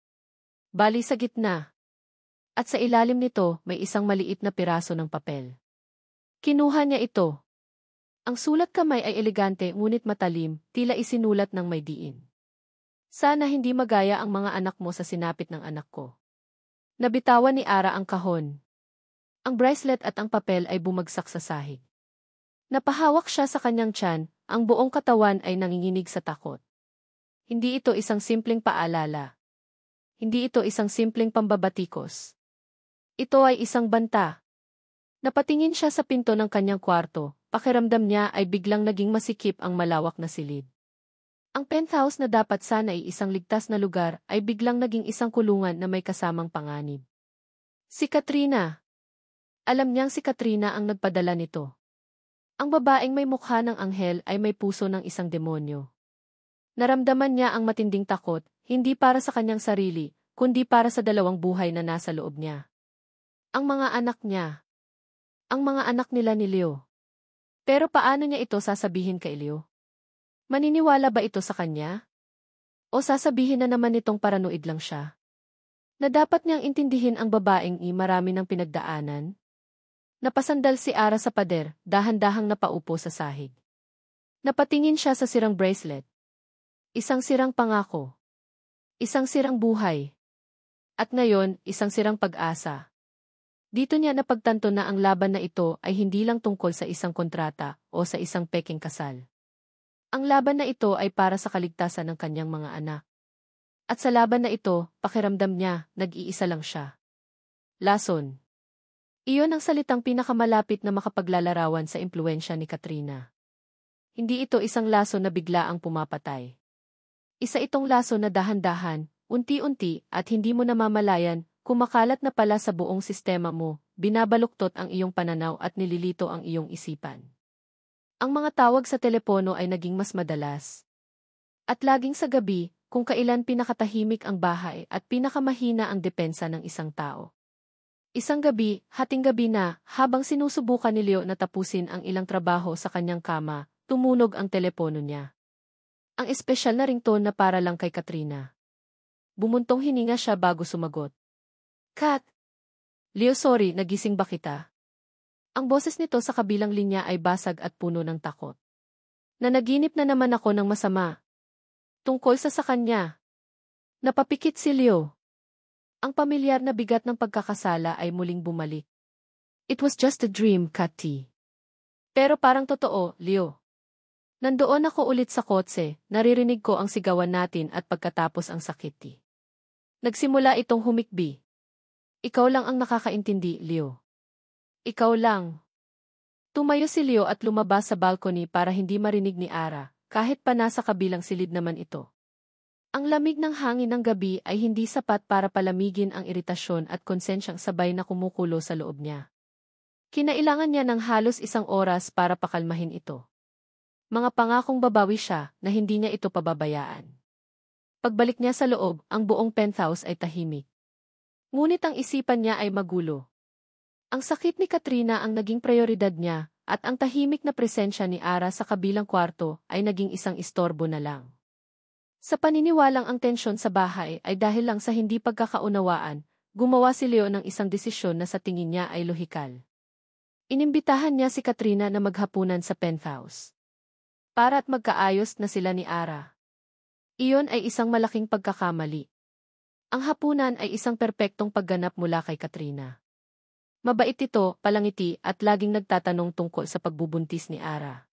S1: Bali sa gitna. At sa ilalim nito, may isang maliit na piraso ng papel. Kinuha niya ito. Ang sulat kamay ay elegante ngunit matalim, tila isinulat ng may diin. Sana hindi magaya ang mga anak mo sa sinapit ng anak ko. Nabitawan ni Ara ang kahon. Ang bracelet at ang papel ay bumagsak sa sahig. Napahawak siya sa kanyang tiyan, ang buong katawan ay nanginginig sa takot. Hindi ito isang simpleng paalala. Hindi ito isang simpleng pambabatikos. Ito ay isang banta. Napatingin siya sa pinto ng kanyang kwarto, pakiramdam niya ay biglang naging masikip ang malawak na silid. Ang penthouse na dapat sana ay isang ligtas na lugar ay biglang naging isang kulungan na may kasamang panganib. Si Katrina. Alam niyang si Katrina ang nagpadala nito. Ang babaeng may mukha ng anghel ay may puso ng isang demonyo. Naramdaman niya ang matinding takot, hindi para sa kanyang sarili, kundi para sa dalawang buhay na nasa loob niya. Ang mga anak niya. Ang mga anak nila ni Leo. Pero paano niya ito sasabihin kay Leo? Maniniwala ba ito sa kanya? O sasabihin na naman nitong paranoid lang siya? Na dapat niyang intindihin ang babaeng marami ng pinagdaanan? Napasandal si Ara sa pader, dahan-dahang napaupo sa sahig. Napatingin siya sa sirang bracelet. Isang sirang pangako. Isang sirang buhay. At ngayon, isang sirang pag-asa. Dito niya napagtanto na ang laban na ito ay hindi lang tungkol sa isang kontrata o sa isang peking kasal. Ang laban na ito ay para sa kaligtasan ng kanyang mga anak. At sa laban na ito, pakiramdam niya, nag-iisa lang siya. Lason. Iyon ang salitang pinakamalapit na makapaglalarawan sa impluwensya ni Katrina. Hindi ito isang laso na bigla ang pumapatay. Isa itong laso na dahan-dahan, unti-unti at hindi mo namamalayan, kumakalat na pala sa buong sistema mo, binabaluktot ang iyong pananaw at nililito ang iyong isipan. Ang mga tawag sa telepono ay naging mas madalas. At laging sa gabi, kung kailan pinakatahimik ang bahay at pinakamahina ang depensa ng isang tao. Isang gabi, hating gabi na, habang sinusubukan ni Leo na tapusin ang ilang trabaho sa kanyang kama, tumunog ang telepono niya. Ang espesyal na ringtone na para lang kay Katrina. Bumuntong hininga siya bago sumagot. Kat! Leo, sorry, nagising ba kita? Ang boses nito sa kabilang linya ay basag at puno ng takot. Nanaginip na naman ako ng masama. Tungkol sa kanya. Napapikit si Leo. Ang pamilyar na bigat ng pagkakasala ay muling bumalik. It was just a dream, Kati. Pero parang totoo, Leo. Nandoon ako ulit sa kotse, naririnig ko ang sigawan natin at pagkatapos ang sakit. Nagsimula itong humikbi. Ikaw lang ang nakakaintindi, Leo. Ikaw lang. Tumayo si Leo at lumabas sa balcony para hindi marinig ni Ara, kahit pa nasa kabilang silid naman ito. Ang lamig ng hangin ng gabi ay hindi sapat para palamigin ang iritasyon at konsensyang sabay na kumukulo sa loob niya. Kinailangan niya ng halos 1 oras para pakalmahin ito. Mga pangakong babawi siya na hindi niya ito pababayaan. Pagbalik niya sa loob, ang buong penthouse ay tahimik. Ngunit ang isipan niya ay magulo. Ang sakit ni Katrina ang naging prioridad niya, at ang tahimik na presensya ni Ara sa kabilang kwarto ay naging isang istorbo na lang. Sa paniniwalang ang tensyon sa bahay ay dahil lang sa hindi pagkakaunawaan, gumawa si Leo ng isang desisyon na sa tingin niya ay lohikal. Inimbitahan niya si Katrina na maghapunan sa penthouse. Para at magkaayos na sila ni Ara. Iyon ay isang malaking pagkakamali. Ang hapunan ay isang perpektong pagganap mula kay Katrina. Mabait ito, palangiti at laging nagtatanong tungkol sa pagbubuntis ni Ara.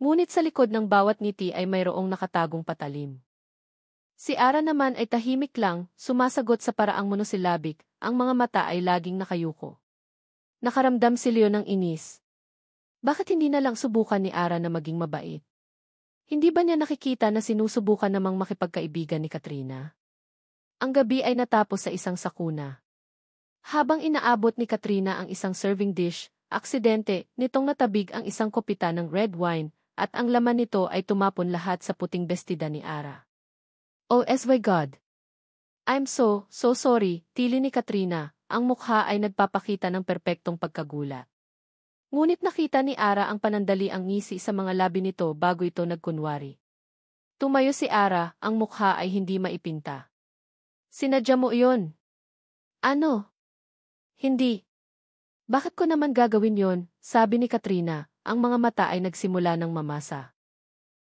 S1: Ngunit sa likod ng bawat ngiti ay mayroong nakatagong patalim. Si Ara naman ay tahimik lang, sumasagot sa paraang monosilabik, ang mga mata ay laging nakayuko. Nakaramdam si Leo ng inis. Bakit hindi na lang subukan ni Ara na maging mabait? Hindi ba niya nakikita na sinusubukan namang makipagkaibigan ni Katrina? Ang gabi ay natapos sa isang sakuna. Habang inaabot ni Katrina ang isang serving dish, aksidente, nitong natabig ang isang kopita ng red wine, at ang laman nito ay tumapon lahat sa puting bestida ni Ara. Oh my God! I'm so sorry, tili ni Katrina, ang mukha ay nagpapakita ng perpektong pagkagulat. Ngunit nakita ni Ara ang panandaliang ngisi sa mga labi nito bago ito nagkunwari. Tumayo si Ara, ang mukha ay hindi maipinta. Sinadya mo iyon? Ano? Hindi. Bakit ko naman gagawin yon? Sabi ni Katrina, ang mga mata ay nagsimula ng mamasa.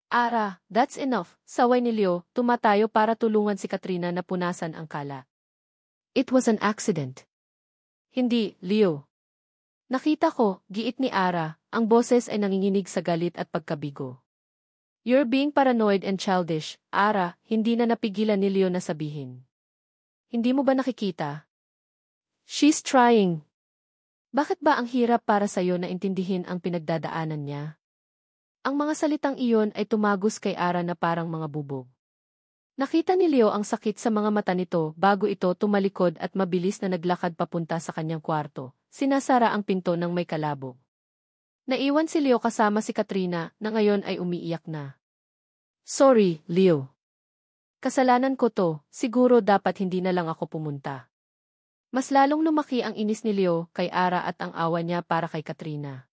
S1: Ara, that's enough, saway ni Leo, tumatayo para tulungan si Katrina na punasan ang kalat. It was an accident. Hindi, Leo. Nakita ko, giit ni Ara, ang boses ay nanginginig sa galit at pagkabigo. You're being paranoid and childish, Ara, hindi na napigilan ni Leo na sabihin. Hindi mo ba nakikita? She's trying. Bakit ba ang hirap para sa'yo na intindihin ang pinagdadaanan niya? Ang mga salitang iyon ay tumagos kay Ara na parang mga bubog. Nakita ni Leo ang sakit sa mga mata nito bago ito tumalikod at mabilis na naglakad papunta sa kanyang kwarto, sinasara ang pinto ng may kalabog. Naiwan si Leo kasama si Katrina na ngayon ay umiiyak na. Sorry, Leo. Kasalanan ko to, siguro dapat hindi na lang ako pumunta. Mas lalong lumaki ang inis ni Leo kay Ara at ang awa niya para kay Katrina.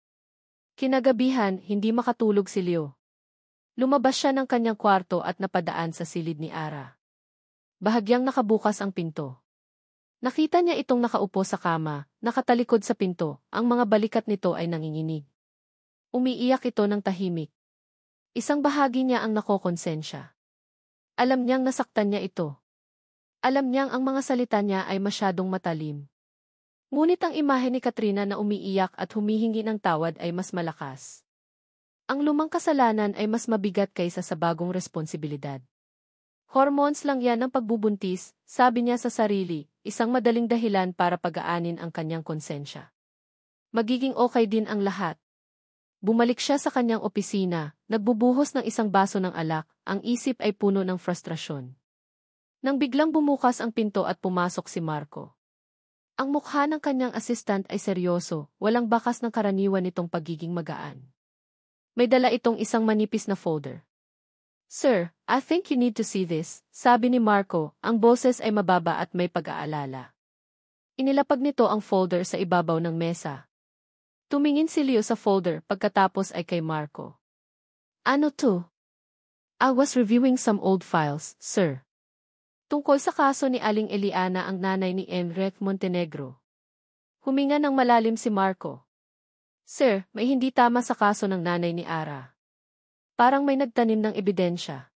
S1: Kinagabihan, hindi makatulog si Leo. Lumabas siya ng kanyang kwarto at napadaan sa silid ni Ara. Bahagyang nakabukas ang pinto. Nakita niya itong nakaupo sa kama, nakatalikod sa pinto, ang mga balikat nito ay nanginginig. Umiiyak ito ng tahimik. Isang bahagi niya ang nakokonsensya. Alam niyang nasaktan niya ito. Alam niyang ang mga salita niya ay masyadong matalim. Ngunit ang imahe ni Katrina na umiiyak at humihingi ng tawad ay mas malakas. Ang lumang kasalanan ay mas mabigat kaysa sa bagong responsibilidad. Hormones lang yan ng pagbubuntis, sabi niya sa sarili, isang madaling dahilan para pagaanin ang kanyang konsensya. Magiging okay din ang lahat. Bumalik siya sa kanyang opisina, nagbubuhos ng isang baso ng alak, ang isip ay puno ng frustrasyon. Nang biglang bumukas ang pinto at pumasok si Marco. Ang mukha ng kanyang assistant ay seryoso, walang bakas ng karaniwan nitong pagiging magaan. May dala itong isang manipis na folder. "Sir, I think you need to see this," sabi ni Marco, ang boses ay mababa at may pag-aalala. Inilapag nito ang folder sa ibabaw ng mesa. Tumingin si Leo sa folder pagkatapos ay kay Marco. "Ano to?" "I was reviewing some old files, sir." Tungkol sa kaso ni Aling Eliana, ang nanay ni Enrique Montenegro. Huminga ng malalim si Marco. "Sir, may hindi tama sa kaso ng nanay ni Ara. Parang may nagtanim ng ebidensya.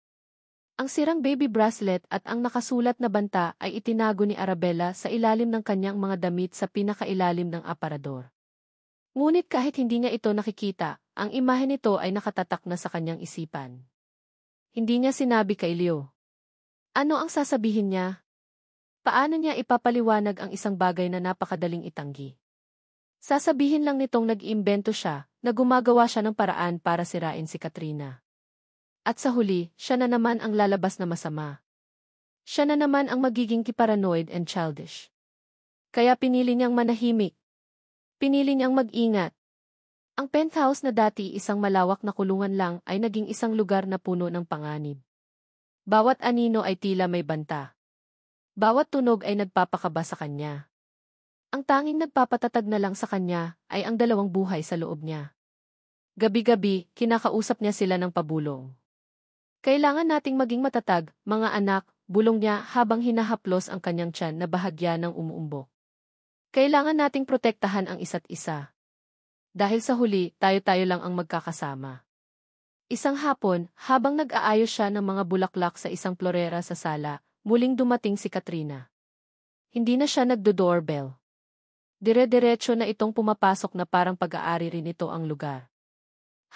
S1: Ang sirang baby bracelet at ang nakasulat na banta ay itinago ni Arabella sa ilalim ng kanyang mga damit sa pinakailalim ng aparador. Ngunit kahit hindi niya ito nakikita, ang imahe nito ay nakatatak na sa kanyang isipan. Hindi niya sinabi kay Leo. Ano ang sasabihin niya? Paano niya ipapaliwanag ang isang bagay na napakadaling itanggi? Sasabihin lang nitong nag-iimbento siya, na gumagawa siya ng paraan para sirain si Katrina. At sa huli, siya na naman ang lalabas na masama. Siya na naman ang magiging paranoid and childish. Kaya pinili niyang manahimik. Pinili niyang mag-ingat. Ang penthouse na dati isang malawak na kulungan lang ay naging isang lugar na puno ng panganib. Bawat anino ay tila may banta. Bawat tunog ay nagpapakaba sa kanya. Ang tanging nagpapatatag na lang sa kanya ay ang dalawang buhay sa loob niya. Gabi-gabi, kinakausap niya sila ng pabulong. "Kailangan nating maging matatag, mga anak," bulong niya habang hinahaplos ang kanyang tiyan na bahagya ng umuumbok. "Kailangan nating protektahan ang isa't isa. Dahil sa huli, tayo-tayo lang ang magkakasama." Isang hapon, habang nag-aayos siya ng mga bulaklak sa isang florera sa sala, muling dumating si Katrina. Hindi na siya nagdo-doorbell. Dire-diretso na itong pumapasok na parang pag-aari rin ito ang lugar.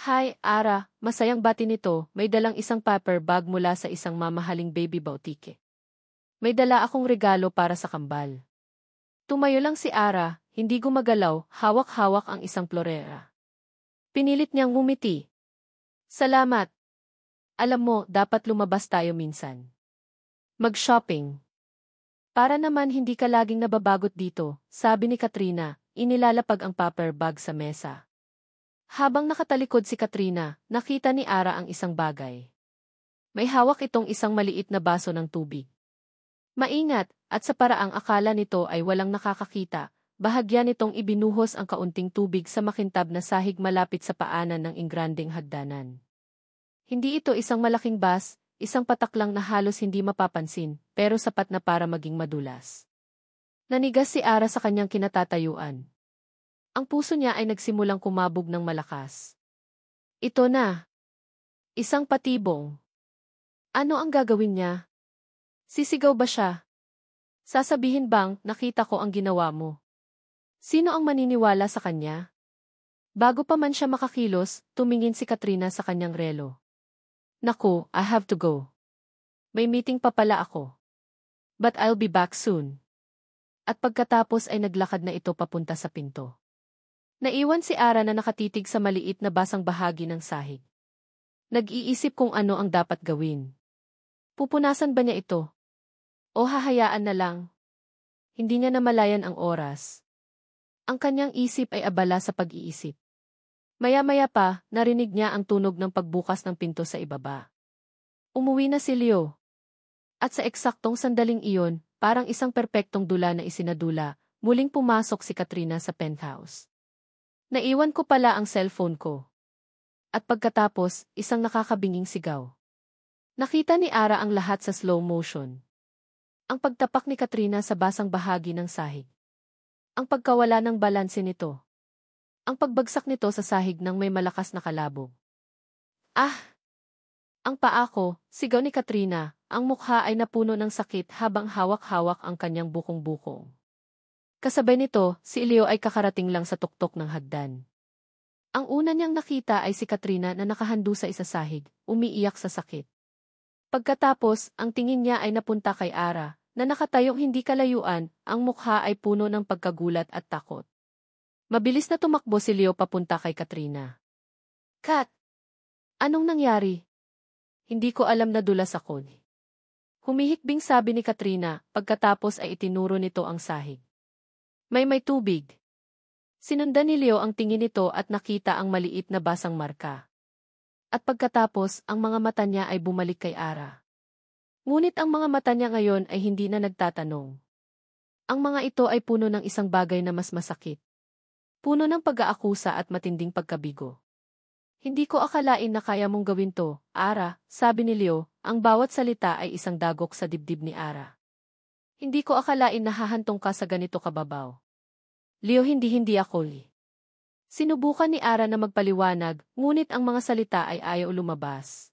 S1: "Hi, Ara," masayang bati nito, may dalang isang paper bag mula sa isang mamahaling baby boutique. "May dala akong regalo para sa kambal." Tumayo lang si Ara, hindi gumagalaw, hawak-hawak ang isang florera. Pinilit niyang ngumiti. "Salamat. Alam mo, dapat lumabas tayo minsan. Mag-shopping." "Para naman hindi ka laging nababagot dito," sabi ni Katrina, inilalapag ang paper bag sa mesa. Habang nakatalikod si Katrina, nakita ni Ara ang isang bagay. May hawak itong isang maliit na baso ng tubig. Maingat, at sa paraang akala nito ay walang nakakakita, bahagya nitong ibinuhos ang kaunting tubig sa makintab na sahig malapit sa paanan ng ingranding hagdanan. Hindi ito isang malaking bas, isang patak lang na halos hindi mapapansin, pero sapat na para maging madulas. Nanigas si Ara sa kanyang kinatatayuan. Ang puso niya ay nagsimulang kumabog ng malakas. Ito na. Isang patibong. Ano ang gagawin niya? Sisigaw ba siya? Sasabihin bang, "Nakita ko ang ginawa mo"? Sino ang maniniwala sa kanya? Bago pa man siya makakilos, tumingin si Katrina sa kanyang relo. "Naku, I have to go. May meeting pa pala ako. But I'll be back soon." At pagkatapos ay naglakad na ito papunta sa pinto. Naiwan si Ara na nakatitig sa maliit na basang bahagi ng sahig. Nag-iisip kung ano ang dapat gawin. Pupunasan ba niya ito? O hahayaan na lang? Hindi niya namalayan ang oras. Ang kanyang isip ay abala sa pag-iisip. Maya-maya pa, narinig niya ang tunog ng pagbukas ng pinto sa ibaba. Umuwi na si Leo. At sa eksaktong sandaling iyon, parang isang perpektong dula na isinadula, muling pumasok si Katrina sa penthouse. "Naiwan ko pala ang cellphone ko." At pagkatapos, isang nakakabinging sigaw. Nakita ni Ara ang lahat sa slow motion. Ang pagtapak ni Katrina sa basang bahagi ng sahig. Ang pagkawala ng balanse nito. Ang pagbagsak nito sa sahig ng may malakas na kalabog. "Ah! Ang paa ko," sigaw ni Katrina, ang mukha ay napuno ng sakit habang hawak-hawak ang kanyang bukong-bukong. Kasabay nito, si Leo ay kakarating lang sa tuktok ng hagdan. Ang una niyang nakita ay si Katrina na nakahandu sa isasahig, umiiyak sa sakit. Pagkatapos, ang tingin niya ay napunta kay Ara, na nakatayong hindi kalayuan, ang mukha ay puno ng pagkagulat at takot. Mabilis na tumakbo si Leo papunta kay Katrina. "Kat! Anong nangyari?" "Hindi ko alam, nadulas ako." Humihikbing sabi ni Katrina, pagkatapos ay itinuro nito ang sahig. May tubig. Sinundan ni Leo ang tingin nito at nakita ang maliit na basang marka. At pagkatapos, ang mga mata niya ay bumalik kay Ara. Ngunit ang mga mata niya ngayon ay hindi na nagtatanong. Ang mga ito ay puno ng isang bagay na mas masakit. Puno ng pag-aakusa at matinding pagkabigo. Hindi ko akalain na kaya mong gawin to, Ara, sabi ni Leo, ang bawat salita ay isang dagok sa dibdib ni Ara. Hindi ko akalain na hahantong ka sa ganito kababaw. Leo, hindi ako. Sinubukan ni Ara na magpaliwanag, ngunit ang mga salita ay ayaw lumabas.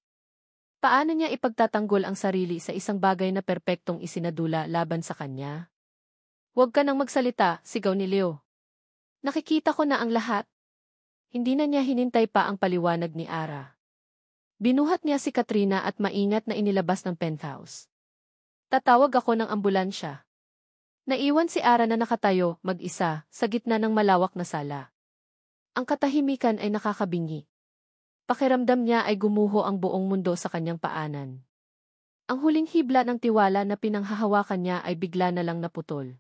S1: Paano niya ipagtatanggol ang sarili sa isang bagay na perpektong isinadula laban sa kanya? Huwag ka nang magsalita, sigaw ni Leo. Nakikita ko na ang lahat. Hindi na niya hinintay pa ang paliwanag ni Ara. Binuhat niya si Katrina at maingat na inilabas ng penthouse. Tatawag ako ng ambulansya. Naiwan si Ara na nakatayo, mag-isa, sa gitna ng malawak na sala. Ang katahimikan ay nakakabingi. Pakiramdam niya ay gumuho ang buong mundo sa kanyang paanan. Ang huling hibla ng tiwala na pinanghahawakan niya ay bigla na lang naputol.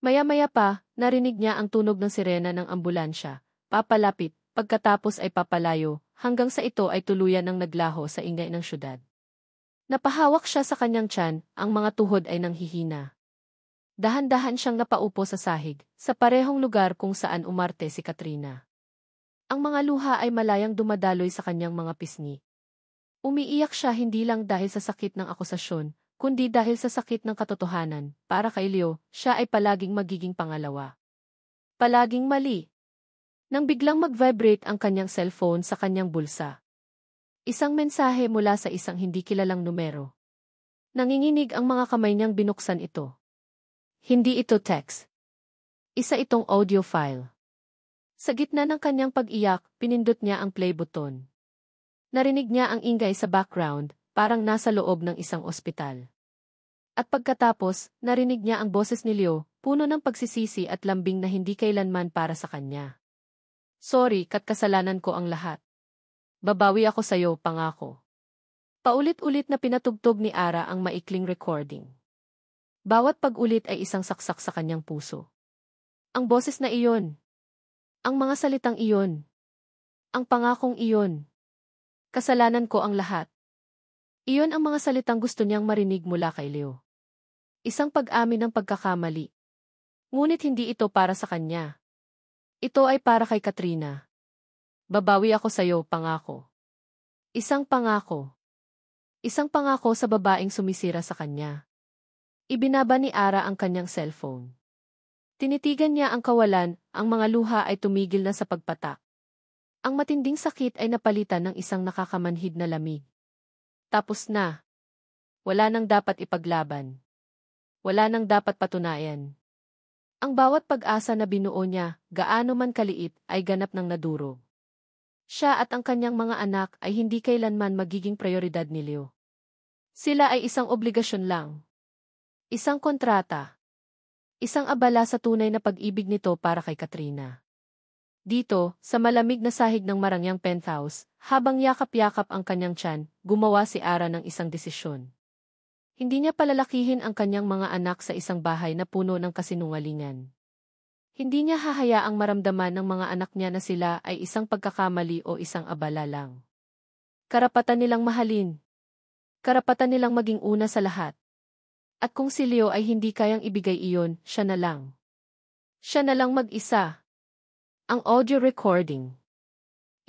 S1: Maya-maya pa, narinig niya ang tunog ng sirena ng ambulansya, papalapit, pagkatapos ay papalayo, hanggang sa ito ay tuluyan ng naglaho sa ingay ng syudad. Napahawak siya sa kanyang tiyan, ang mga tuhod ay nanghihina. Dahan-dahan siyang napaupo sa sahig, sa parehong lugar kung saan umarte si Katrina. Ang mga luha ay malayang dumadaloy sa kanyang mga pisngi. Umiiyak siya hindi lang dahil sa sakit ng akusasyon, kundi dahil sa sakit ng katotohanan. Para kay Leo, siya ay palaging magiging pangalawa. Palaging mali. Nang biglang mag-vibrate ang kanyang cellphone sa kanyang bulsa. Isang mensahe mula sa isang hindi kilalang numero. Nanginginig ang mga kamay niyang binuksan ito. Hindi ito text. Isa itong audio file. Sa gitna ng kanyang pag-iyak, pinindot niya ang play button. Narinig niya ang ingay sa background, parang nasa loob ng isang ospital. At pagkatapos, narinig niya ang boses ni Leo, puno ng pagsisisi at lambing na hindi kailanman para sa kanya. Sorry, kasalanan ko ang lahat. Babawi ako sa'yo, pangako. Paulit-ulit na pinatugtog ni Ara ang maikling recording. Bawat pag-ulit ay isang saksak sa kanyang puso. Ang boses na iyon. Ang mga salitang iyon. Ang pangakong iyon. Kasalanan ko ang lahat. Iyon ang mga salitang gusto niyang marinig mula kay Leo. Isang pag-amin ng pagkakamali. Ngunit hindi ito para sa kanya. Ito ay para kay Katrina. Babawi ako sa'yo, pangako. Isang pangako. Isang pangako sa babaeng sumisira sa kanya. Ibinaba ni Ara ang kanyang cellphone. Tinitigan niya ang kawalan, ang mga luha ay tumigil na sa pagpatak. Ang matinding sakit ay napalitan ng isang nakakamanhid na lamig. Tapos na. Wala nang dapat ipaglaban. Wala nang dapat patunayan. Ang bawat pag-asa na binuo niya, gaano man kaliit, ay ganap ng nadurog. Siya at ang kanyang mga anak ay hindi kailanman magiging prioridad ni Leo. Sila ay isang obligasyon lang. Isang kontrata. Isang abala sa tunay na pag-ibig nito para kay Katrina. Dito, sa malamig na sahig ng marangyang penthouse, habang yakap-yakap ang kanyang tiyan, gumawa si Ara ng isang desisyon. Hindi niya palalakihin ang kanyang mga anak sa isang bahay na puno ng kasinungalingan. Hindi niya hahayaang maramdaman ng mga anak niya na sila ay isang pagkakamali o isang abala lang. Karapatan nilang mahalin. Karapatan nilang maging una sa lahat. At kung si Leo ay hindi kayang ibigay iyon, siya na lang. Siya na lang mag-isa. Ang audio recording.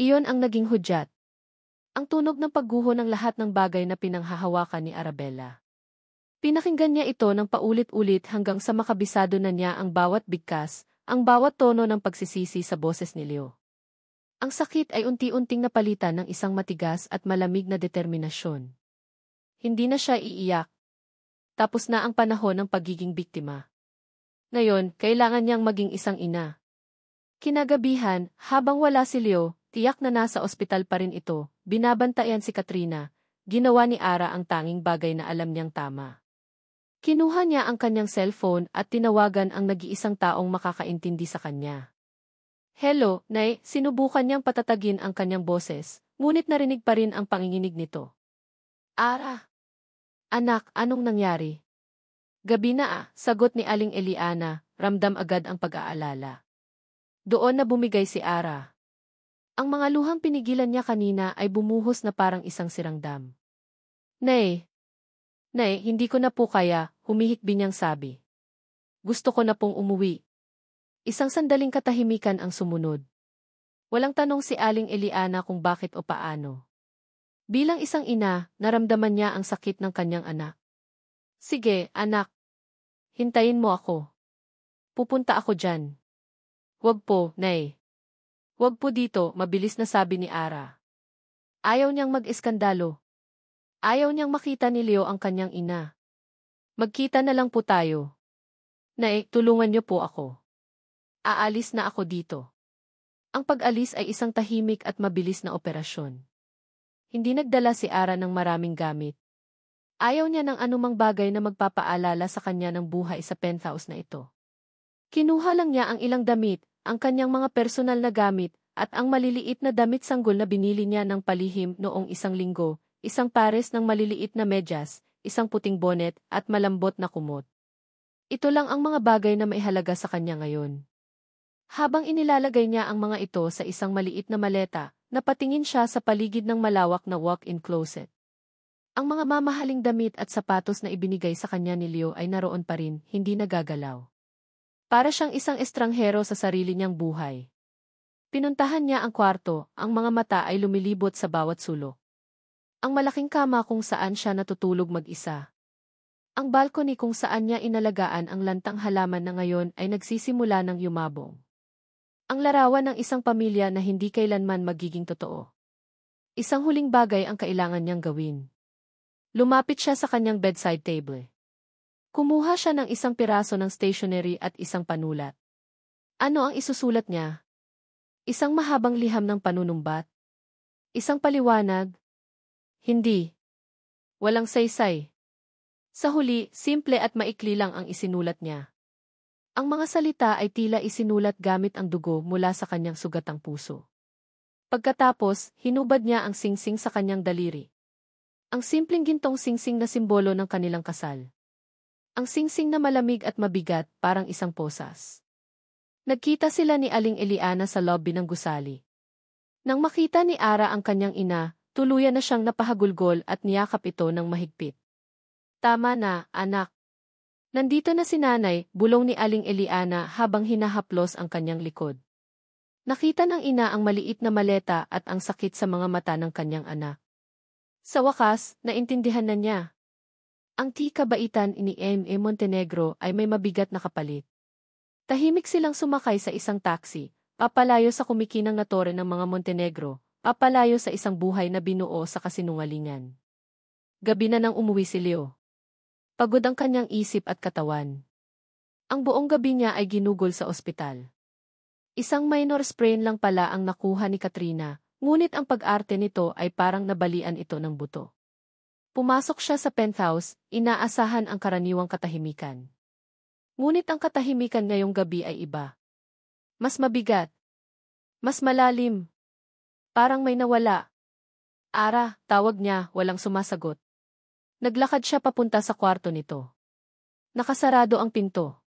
S1: Iyon ang naging hudyat. Ang tunog ng pagguho ng lahat ng bagay na pinanghahawakan ni Arabella. Pinakinggan niya ito ng paulit-ulit hanggang sa makabisado na niya ang bawat bigkas, ang bawat tono ng pagsisisi sa boses ni Leo. Ang sakit ay unti-unting napalitan ng isang matigas at malamig na determinasyon. Hindi na siya iiyak. Tapos na ang panahon ng pagiging biktima. Ngayon, kailangan niyang maging isang ina. Kinagabihan, habang wala si Leo, tiyak na nasa ospital pa rin ito, binabantayan si Katrina, ginawa ni Ara ang tanging bagay na alam niyang tama. Kinuha niya ang kanyang cellphone at tinawagan ang nag-iisang taong makakaintindi sa kanya. Hello, Nay, sinubukan niyang patatagin ang kanyang boses, ngunit narinig pa rin ang panginginig nito. Ara! Anak, anong nangyari? Gabi na sagot ni Aling Eliana, ramdam agad ang pag-aalala. Doon na bumigay si Ara. Ang mga luhang pinigilan niya kanina ay bumuhos na parang isang sirang dam. Nay! Nay, hindi ko na po kaya, humihikbi niyang sabi. Gusto ko na pong umuwi. Isang sandaling katahimikan ang sumunod. Walang tanong si Aling Eliana kung bakit o paano. Bilang isang ina, naramdaman niya ang sakit ng kanyang anak. Sige, anak. Hintayin mo ako. Pupunta ako dyan. Wag po, Nay. Wag po dito, mabilis na sabi ni Ara. Ayaw niyang mag-eskandalo. Ayaw niyang makita ni Leo ang kanyang ina. Magkita na lang po tayo. Nay, tulungan niyo po ako. Aalis na ako dito. Ang pag-alis ay isang tahimik at mabilis na operasyon. Hindi nagdala si Ara ng maraming gamit. Ayaw niya ng anumang bagay na magpapaalala sa kanya ng buhay sa penthouse na ito. Kinuha lang niya ang ilang damit, ang kanyang mga personal na gamit, at ang maliliit na damit sanggol na binili niya ng palihim noong isang linggo, isang pares ng maliliit na medyas, isang puting bonnet, at malambot na kumot. Ito lang ang mga bagay na maihalaga sa kanya ngayon. Habang inilalagay niya ang mga ito sa isang maliit na maleta, napatingin siya sa paligid ng malawak na walk-in closet. Ang mga mamahaling damit at sapatos na ibinigay sa kanya ni Leo ay naroon pa rin, hindi nagagalaw. Para siyang isang estranghero sa sarili niyang buhay. Pinuntahan niya ang kwarto, ang mga mata ay lumilibot sa bawat sulok. Ang malaking kama kung saan siya natutulog mag-isa. Ang balcony kung saan niya inalagaan ang lantang halaman na ngayon ay nagsisimula ng yumabong. Ang larawan ng isang pamilya na hindi kailanman magiging totoo. Isang huling bagay ang kailangan niyang gawin. Lumapit siya sa kanyang bedside table. Kumuha siya ng isang piraso ng stationery at isang panulat. Ano ang isusulat niya? Isang mahabang liham ng panunumbat? Isang paliwanag? Hindi. Walang saysay. Sa huli, simple at maikli lang ang isinulat niya. Ang mga salita ay tila isinulat gamit ang dugo mula sa kanyang sugatang puso. Pagkatapos, hinubad niya ang singsing sa kanyang daliri. Ang simpleng gintong singsing na simbolo ng kanilang kasal. Ang singsing na malamig at mabigat, parang isang posas. Nagkita sila ni Aling Eliana sa lobby ng gusali. Nang makita ni Ara ang kanyang ina, tuluyan na siyang napahagulgol at niyakap ito ng mahigpit. Tama na, anak. Nandito na si nanay, bulong ni Aling Eliana habang hinahaplos ang kanyang likod. Nakita ng ina ang maliit na maleta at ang sakit sa mga mata ng kanyang anak. Sa wakas, naintindihan na niya. Ang kabaitan ni M.A. Montenegro ay may mabigat na kapalit. Tahimik silang sumakay sa isang taxi, papalayo sa kumikinang na tore ng mga Montenegro, papalayo sa isang buhay na binuo sa kasinungalingan. Gabi na nang umuwi si Leo. Pagod ang kanyang isip at katawan. Ang buong gabi niya ay ginugol sa ospital. Isang minor sprain lang pala ang nakuha ni Katrina, ngunit ang pag-arte nito ay parang nabalian ito ng buto. Pumasok siya sa penthouse, inaasahan ang karaniwang katahimikan. Ngunit ang katahimikan ngayong gabi ay iba. Mas mabigat. Mas malalim. Parang may nawala. Ara, tawag niya, walang sumasagot. Naglakad siya papunta sa kwarto nito. Nakasarado ang pinto.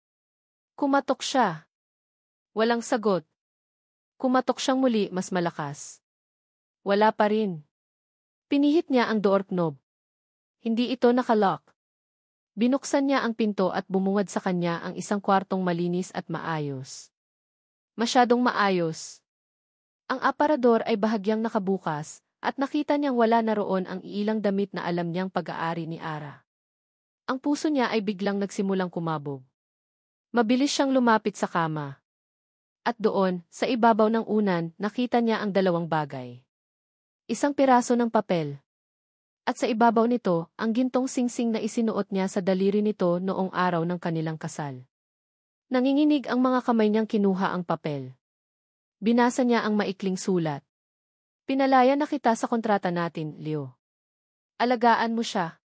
S1: Kumatok siya. Walang sagot. Kumatok siyang muli, mas malakas. Wala pa rin. Pinihit niya ang door knob. Hindi ito nakalock. Binuksan niya ang pinto at bumungad sa kanya ang isang kwartong malinis at maayos. Masyadong maayos. Ang aparador ay bahagyang nakabukas, at nakita niyang wala na roon ang iilang damit na alam niyang pag-aari ni Ara. Ang puso niya ay biglang nagsimulang kumabog. Mabilis siyang lumapit sa kama. At doon, sa ibabaw ng unan, nakita niya ang dalawang bagay. Isang piraso ng papel. At sa ibabaw nito, ang gintong singsing na isinuot niya sa daliri nito noong araw ng kanilang kasal. Nanginginig ang mga kamay niyang kinuha ang papel. Binasa niya ang maikling sulat. Pinalaya na kita sa kontrata natin, Leo. Alagaan mo siya.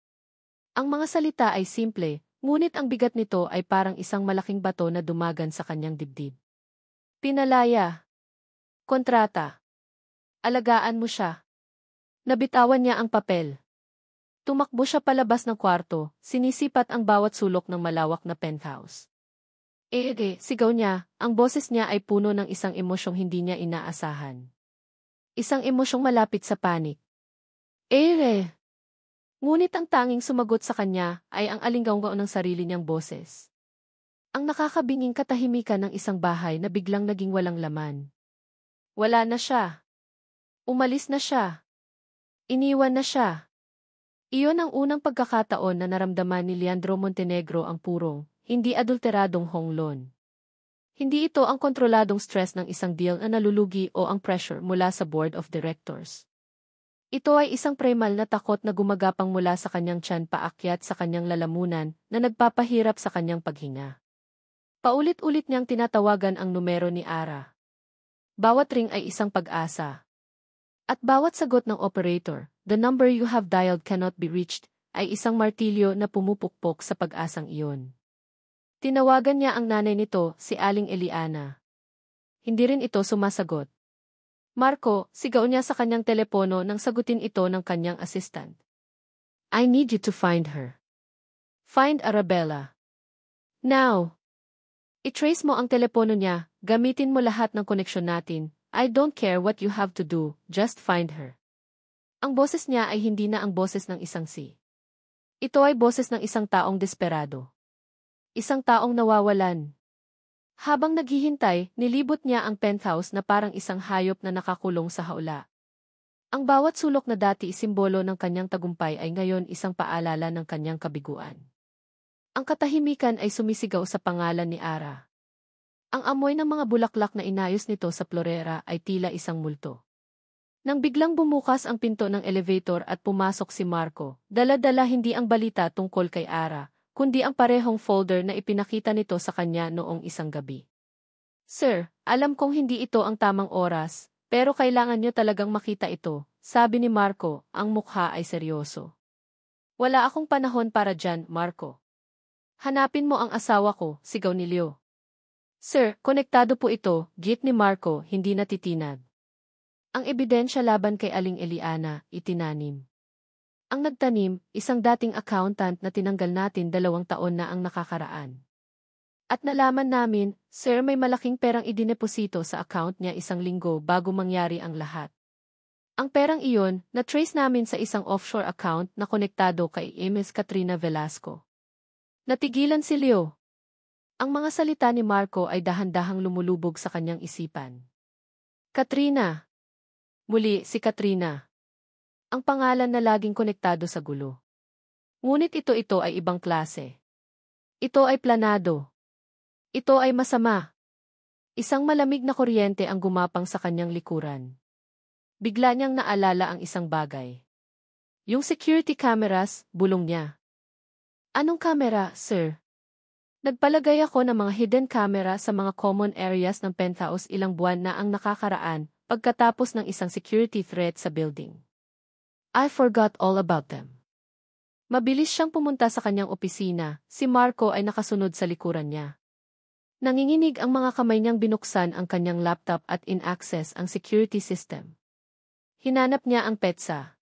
S1: Ang mga salita ay simple, ngunit ang bigat nito ay parang isang malaking bato na dumagan sa kanyang dibdib. Pinalaya. Kontrata. Alagaan mo siya. Nabitawan niya ang papel. Tumakbo siya palabas ng kwarto, sinisipat ang bawat sulok ng malawak na penthouse. Sigaw niya, ang boses niya ay puno ng isang emosyong hindi niya inaasahan. Isang emosyong malapit sa panik. Ngunit ang tanging sumagot sa kanya ay ang alinggaw ng sarili niyang boses. Ang nakakabinging katahimikan ng isang bahay na biglang naging walang laman. Wala na siya. Umalis na siya. Iniwan na siya. Iyon ang unang pagkakataon na naramdaman ni Leandro Montenegro ang purong, hindi adulteradong honglon. Hindi ito ang kontroladong stress ng isang deal na nalulugi o ang pressure mula sa board of directors. Ito ay isang primal na takot na gumagapang mula sa kanyang tiyan paakyat sa kanyang lalamunan na nagpapahirap sa kanyang paghinga. Paulit-ulit niyang tinatawagan ang numero ni Ara. Bawat ring ay isang pag-asa. At bawat sagot ng operator, "The number you have dialed cannot be reached," ay isang martilyo na pumupukpok sa pag-asang iyon. Tinawagan niya ang nanay nito, si Aling Eliana. Hindi rin ito sumasagot. Marco, sigaw niya sa kanyang telepono nang sagutin ito ng kanyang assistant. "I need you to find her. Find Arabella. Now." I-trace mo ang telepono niya, gamitin mo lahat ng koneksyon natin. I don't care what you have to do, just find her. Ang boses niya ay hindi na ang boses ng isang si. Ito ay boses ng isang taong desperado. Isang taong nawawalan. Habang naghihintay, nilibot niya ang penthouse na parang isang hayop na nakakulong sa haula. Ang bawat sulok na dati simbolo ng kanyang tagumpay ay ngayon isang paalala ng kanyang kabiguan. Ang katahimikan ay sumisigaw sa pangalan ni Ara. Ang amoy ng mga bulaklak na inayos nito sa florera ay tila isang multo. Nang biglang bumukas ang pinto ng elevator at pumasok si Marco, dala-dala hindi ang balita tungkol kay Ara, kundi ang parehong folder na ipinakita nito sa kanya noong isang gabi. "Sir, alam kong hindi ito ang tamang oras, pero kailangan niyo talagang makita ito," sabi ni Marco, ang mukha ay seryoso. "Wala akong panahon para dyan, Marco. Hanapin mo ang asawa ko," sigaw ni Leo. "Sir, konektado po ito," git ni Marco, hindi natitinag. Ang ebidensya laban kay Aling Eliana, itinanim. Ang nagtanim, isang dating accountant na tinanggal natin 2 taon na ang nakakaraan. At nalaman namin, sir, may malaking perang idineposito sa account niya 1 linggo bago mangyari ang lahat. Ang perang iyon, na-trace namin sa isang offshore account na konektado kay Ms. Katrina Velasco. Natigilan si Leo. Ang mga salita ni Marco ay dahan-dahang lumulubog sa kanyang isipan. Katrina. Muli, si Katrina. Ang pangalan na laging konektado sa gulo. Ngunit ito ay ibang klase. Ito ay planado. Ito ay masama. Isang malamig na kuryente ang gumapang sa kanyang likuran. Bigla niyang naalala ang isang bagay. Yung security cameras, bulong niya. "Anong camera, sir?" "Nagpalagay ako ng mga hidden camera sa mga common areas ng penthouse ilang buwan na ang nakakaraan pagkatapos ng isang security threat sa building. I forgot all about them." Mabilis siyang pumunta sa kanyang opisina, si Marco ay nakasunod sa likuran niya. Nanginginig ang mga kamay niyang binuksan ang kanyang laptop at in-access ang security system. Hinanap niya ang petsa.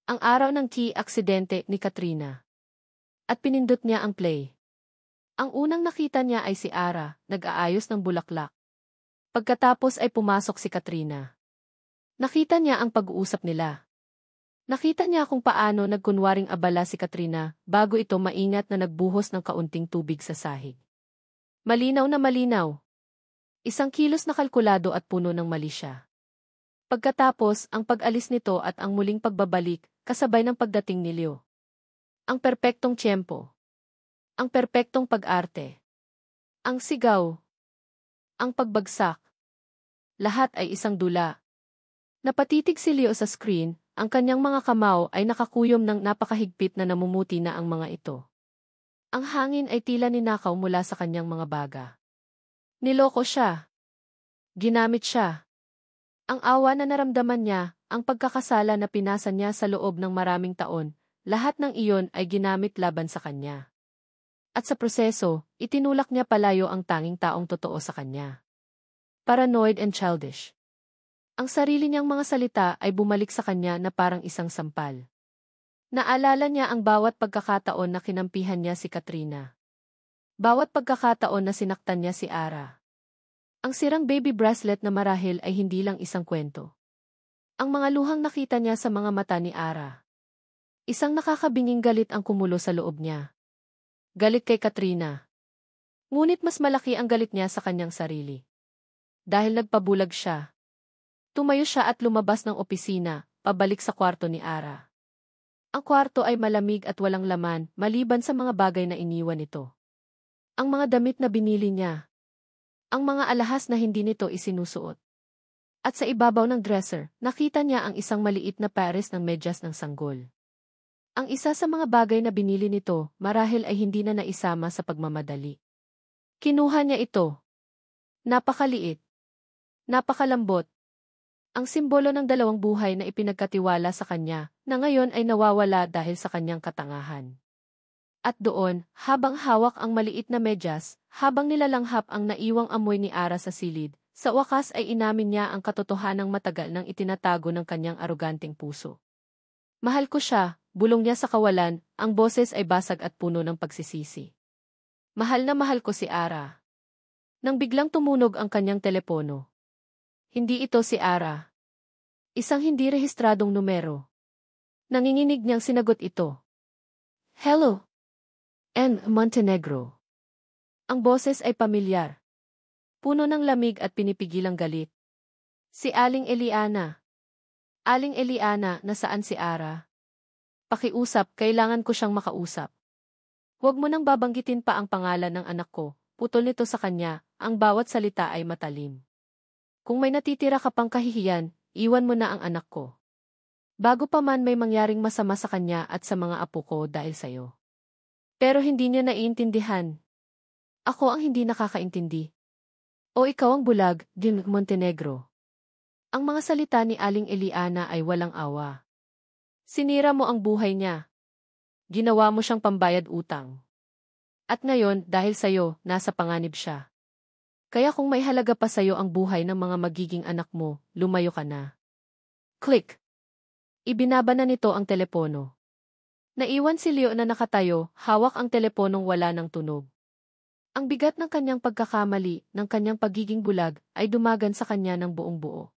S1: Ang araw ng key aksidente ni Katrina. At pinindot niya ang play. Ang unang nakita niya ay si Ara, nag-aayos ng bulaklak. Pagkatapos ay pumasok si Katrina. Nakita niya ang pag-uusap nila. Nakita niya kung paano nagkunwaring abala si Katrina bago ito maingat na nagbuhos ng kaunting tubig sa sahig. Malinaw na malinaw. 1 kilos na kalkulado at puno ng mali siya. Pagkatapos, ang pag-alis nito at ang muling pagbabalik, kasabay ng pagdating ni Leo. Ang perpektong tiyempo. Ang perpektong pag-arte. Ang sigaw. Ang pagbagsak. Lahat ay isang dula. Napatitig si Leo sa screen, ang kanyang mga kamao ay nakakuyom ng napakahigpit na namumuti na ang mga ito. Ang hangin ay tila ninakaw mula sa kanyang mga baga. Niloko siya. Ginamit siya. Ang awa na naramdaman niya, ang pagkakasala na pinasa niya sa loob ng maraming taon, lahat ng iyon ay ginamit laban sa kanya. At sa proseso, itinulak niya palayo ang tanging taong totoo sa kanya. Paranoid and childish. Ang sarili niyang mga salita ay bumalik sa kanya na parang isang sampal. Naalala niya ang bawat pagkakataon na kinampihan niya si Katrina. Bawat pagkakataon na sinaktan niya si Ara. Ang sirang baby bracelet na marahil ay hindi lang isang kwento. Ang mga luhang nakita niya sa mga mata ni Ara. Isang nakakabinging galit ang kumulo sa loob niya. Galit kay Katrina. Ngunit mas malaki ang galit niya sa kanyang sarili. Dahil nagpabulag siya. Tumayo siya at lumabas ng opisina, pabalik sa kwarto ni Ara. Ang kwarto ay malamig at walang laman, maliban sa mga bagay na iniwan nito. Ang mga damit na binili niya. Ang mga alahas na hindi nito isinusuot. At sa ibabaw ng dresser, nakita niya ang isang maliit na pares ng medyas ng sanggol. Ang isa sa mga bagay na binili nito, marahil ay hindi na naisama sa pagmamadali. Kinuha niya ito. Napakaliit. Napakalambot. Ang simbolo ng dalawang buhay na ipinagkatiwala sa kanya, na ngayon ay nawawala dahil sa kanyang katangahan. At doon, habang hawak ang maliit na medyas, habang nilalanghap ang naiwang amoy ni Ara sa silid, sa wakas ay inamin niya ang katotohanang matagal nang itinatago ng kanyang aroganting puso. Mahal ko siya, bulong niya sa kawalan, ang boses ay basag at puno ng pagsisisi. Mahal na mahal ko si Ara. Nang biglang tumunog ang kanyang telepono. Hindi ito si Ara. Isang hindi rehistradong numero. Nanginginig niyang sinagot ito. Hello. N. Montenegro. Ang boses ay pamilyar. Puno ng lamig at pinipigilang galit. Si Aling Eliana. Aling Eliana, nasaan si Ara? Pakiusap, kailangan ko siyang makausap. Huwag mo nang babanggitin pa ang pangalan ng anak ko, putol nito sa kanya, ang bawat salita ay matalim. Kung may natitira ka pang kahihiyan, iwan mo na ang anak ko. Bago pa man may mangyaring masama sa kanya at sa mga apo ko dahil sa'yo. Pero hindi niya naiintindihan. Ako ang hindi nakakaintindi. O ikaw ang bulag, Din Montenegro. Ang mga salita ni Aling Eliana ay walang awa. Sinira mo ang buhay niya. Ginawa mo siyang pambayad utang. At ngayon, dahil sa'yo, nasa panganib siya. Kaya kung may halaga pa sa'yo ang buhay ng mga magiging anak mo, lumayo ka na. Click! Ibinaba na nito ang telepono. Naiwan si Leo na nakatayo, hawak ang teleponong wala ng tunog. Ang bigat ng kanyang pagkakamali, ng kanyang pagiging bulag, ay dumagan sa kanya ng buong buo.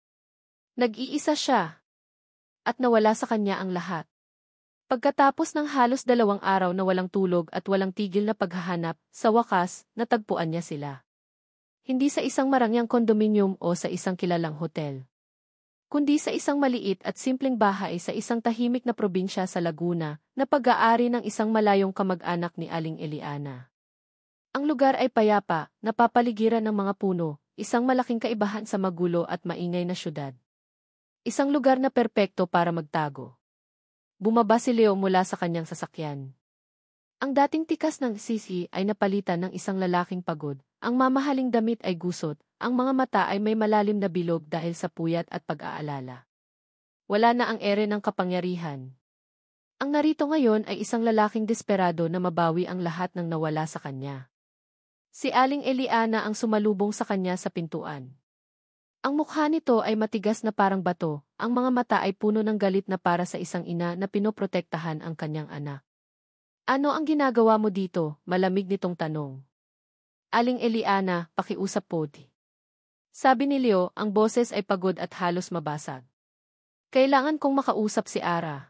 S1: Nag-iisa siya. At nawala sa kanya ang lahat. Pagkatapos ng halos 2 araw na walang tulog at walang tigil na paghahanap, sa wakas, natagpuan niya sila. Hindi sa isang marangyang kondominium o sa isang kilalang hotel. Kundi sa isang maliit at simpleng bahay sa isang tahimik na probinsya sa Laguna, na pag-aari ng isang malayong kamag-anak ni Aling Eliana. Ang lugar ay payapa, napapaligiran ng mga puno, isang malaking kaibahan sa magulo at maingay na syudad. Isang lugar na perpekto para magtago. Bumaba si Leo mula sa kanyang sasakyan. Ang dating tikas ng sisi ay napalitan ng isang lalaking pagod, ang mamahaling damit ay gusot, ang mga mata ay may malalim na bilog dahil sa puyat at pag-aalala. Wala na ang ere ng kapangyarihan. Ang narito ngayon ay isang lalaking desperado na mabawi ang lahat ng nawala sa kanya. Si Aling Eliana ang sumalubong sa kanya sa pintuan. Ang mukha nito ay matigas na parang bato, ang mga mata ay puno ng galit na para sa isang ina na pinoprotektahan ang kanyang anak. Ano ang ginagawa mo dito? Malamig nitong tanong. Aling Eliana, pakiusap po. Sabi ni Leo, ang boses ay pagod at halos mabasag. Kailangan kong makausap si Ara.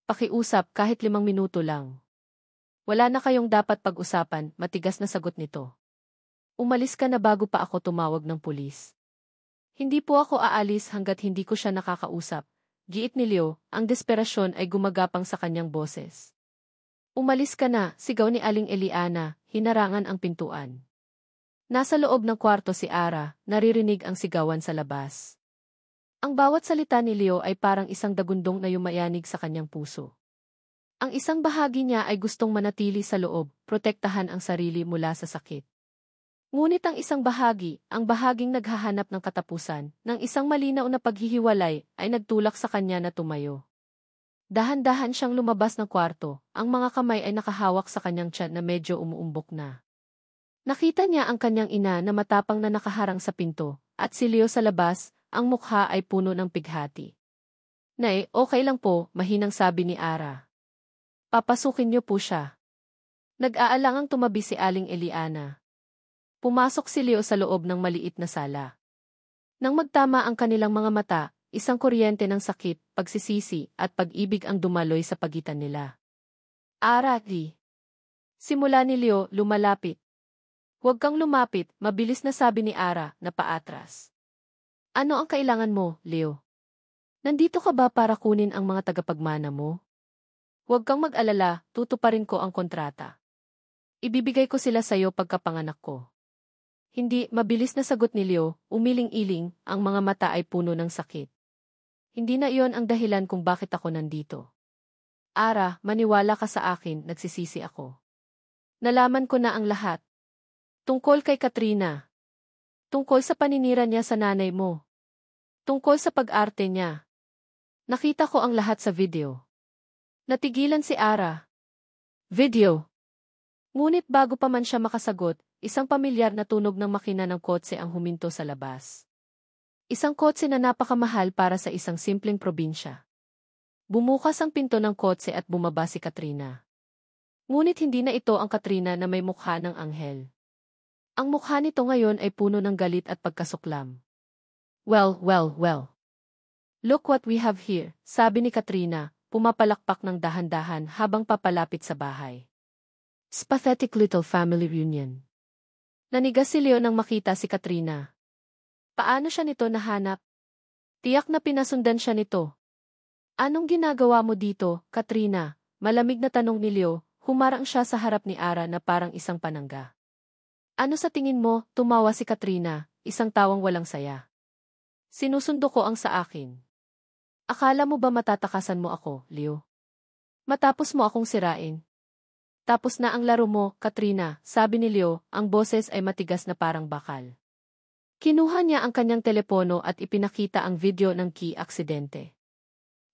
S1: Pakiusap kahit 5 minuto lang. Wala na kayong dapat pag-usapan, matigas na sagot nito. Umalis ka na bago pa ako tumawag ng pulis. Hindi po ako aalis hanggat hindi ko siya nakakausap. Giit ni Leo, ang desperasyon ay gumagapang sa kanyang boses. Umalis ka na, sigaw ni Aling Eliana, hinarangan ang pintuan. Nasa loob ng kwarto si Ara, naririnig ang sigawan sa labas. Ang bawat salita ni Leo ay parang isang dagundong na yumayanig sa kanyang puso. Ang isang bahagi niya ay gustong manatili sa loob, protektahan ang sarili mula sa sakit. Ngunit ang isang bahagi, ang bahaging naghahanap ng katapusan, ng isang malinaw na paghihiwalay, ay nagtulak sa kanya na tumayo. Dahan-dahan siyang lumabas ng kwarto, ang mga kamay ay nakahawak sa kanyang tiyan na medyo umuumbok na. Nakita niya ang kanyang ina na matapang na nakaharang sa pinto, at si Leo sa labas, ang mukha ay puno ng pighati. Nay, okay lang po, mahinang sabi ni Ara. Papasukin niyo po siya. Nag-aalangang tumabi si Aling Eliana. Pumasok si Leo sa loob ng maliit na sala. Nang magtama ang kanilang mga mata, isang kuryente ng sakit, pagsisisi, at pag-ibig ang dumaloy sa pagitan nila. Ara, di. Simula ni Leo, lumalapit. Huwag kang lumapit, mabilis na sabi ni Ara, na paatras. Ano ang kailangan mo, Leo? Nandito ka ba para kunin ang mga tagapagmana mo? Huwag kang mag-alala, tutuparin ko ang kontrata. Ibibigay ko sila sa'yo pagkapanganak ko. Hindi, mabilis na sagot ni Leo, umiling-iling, ang mga mata ay puno ng sakit. Hindi na iyon ang dahilan kung bakit ako nandito. Ara, maniwala ka sa akin, nagsisisi ako. Nalaman ko na ang lahat. Tungkol kay Katrina. Tungkol sa paninira niya sa nanay mo. Tungkol sa pag-arte niya. Nakita ko ang lahat sa video. Natigilan si Ara. Video. Ngunit bago pa man siya makasagot, isang pamilyar na tunog ng makina ng kotse ang huminto sa labas. Isang kotse na napakamahal para sa isang simpleng probinsya. Bumukas ang pinto ng kotse at bumaba si Katrina. Ngunit hindi na ito ang Katrina na may mukha ng anghel. Ang mukha nito ngayon ay puno ng galit at pagkasuklam. Well. Look what we have here, sabi ni Katrina, pumapalakpak ng dahan-dahan habang papalapit sa bahay. Pathetic little family reunion. Nanigas si Leo nang makita si Katrina. Paano siya nito nahanap? Tiyak na pinasundan siya nito. Anong ginagawa mo dito, Katrina? Malamig na tanong ni Leo, humarang siya sa harap ni Ara na parang isang panangga. Ano sa tingin mo? Tumawa si Katrina, isang tawang walang saya. Sinusundo ko ang sa akin. Akala mo ba matatakasan mo ako, Leo? Matapos mo akong sirain. Tapos na ang laro mo, Katrina, sabi ni Leo, ang boses ay matigas na parang bakal. Kinuha niya ang kanyang telepono at ipinakita ang video ng key aksidente.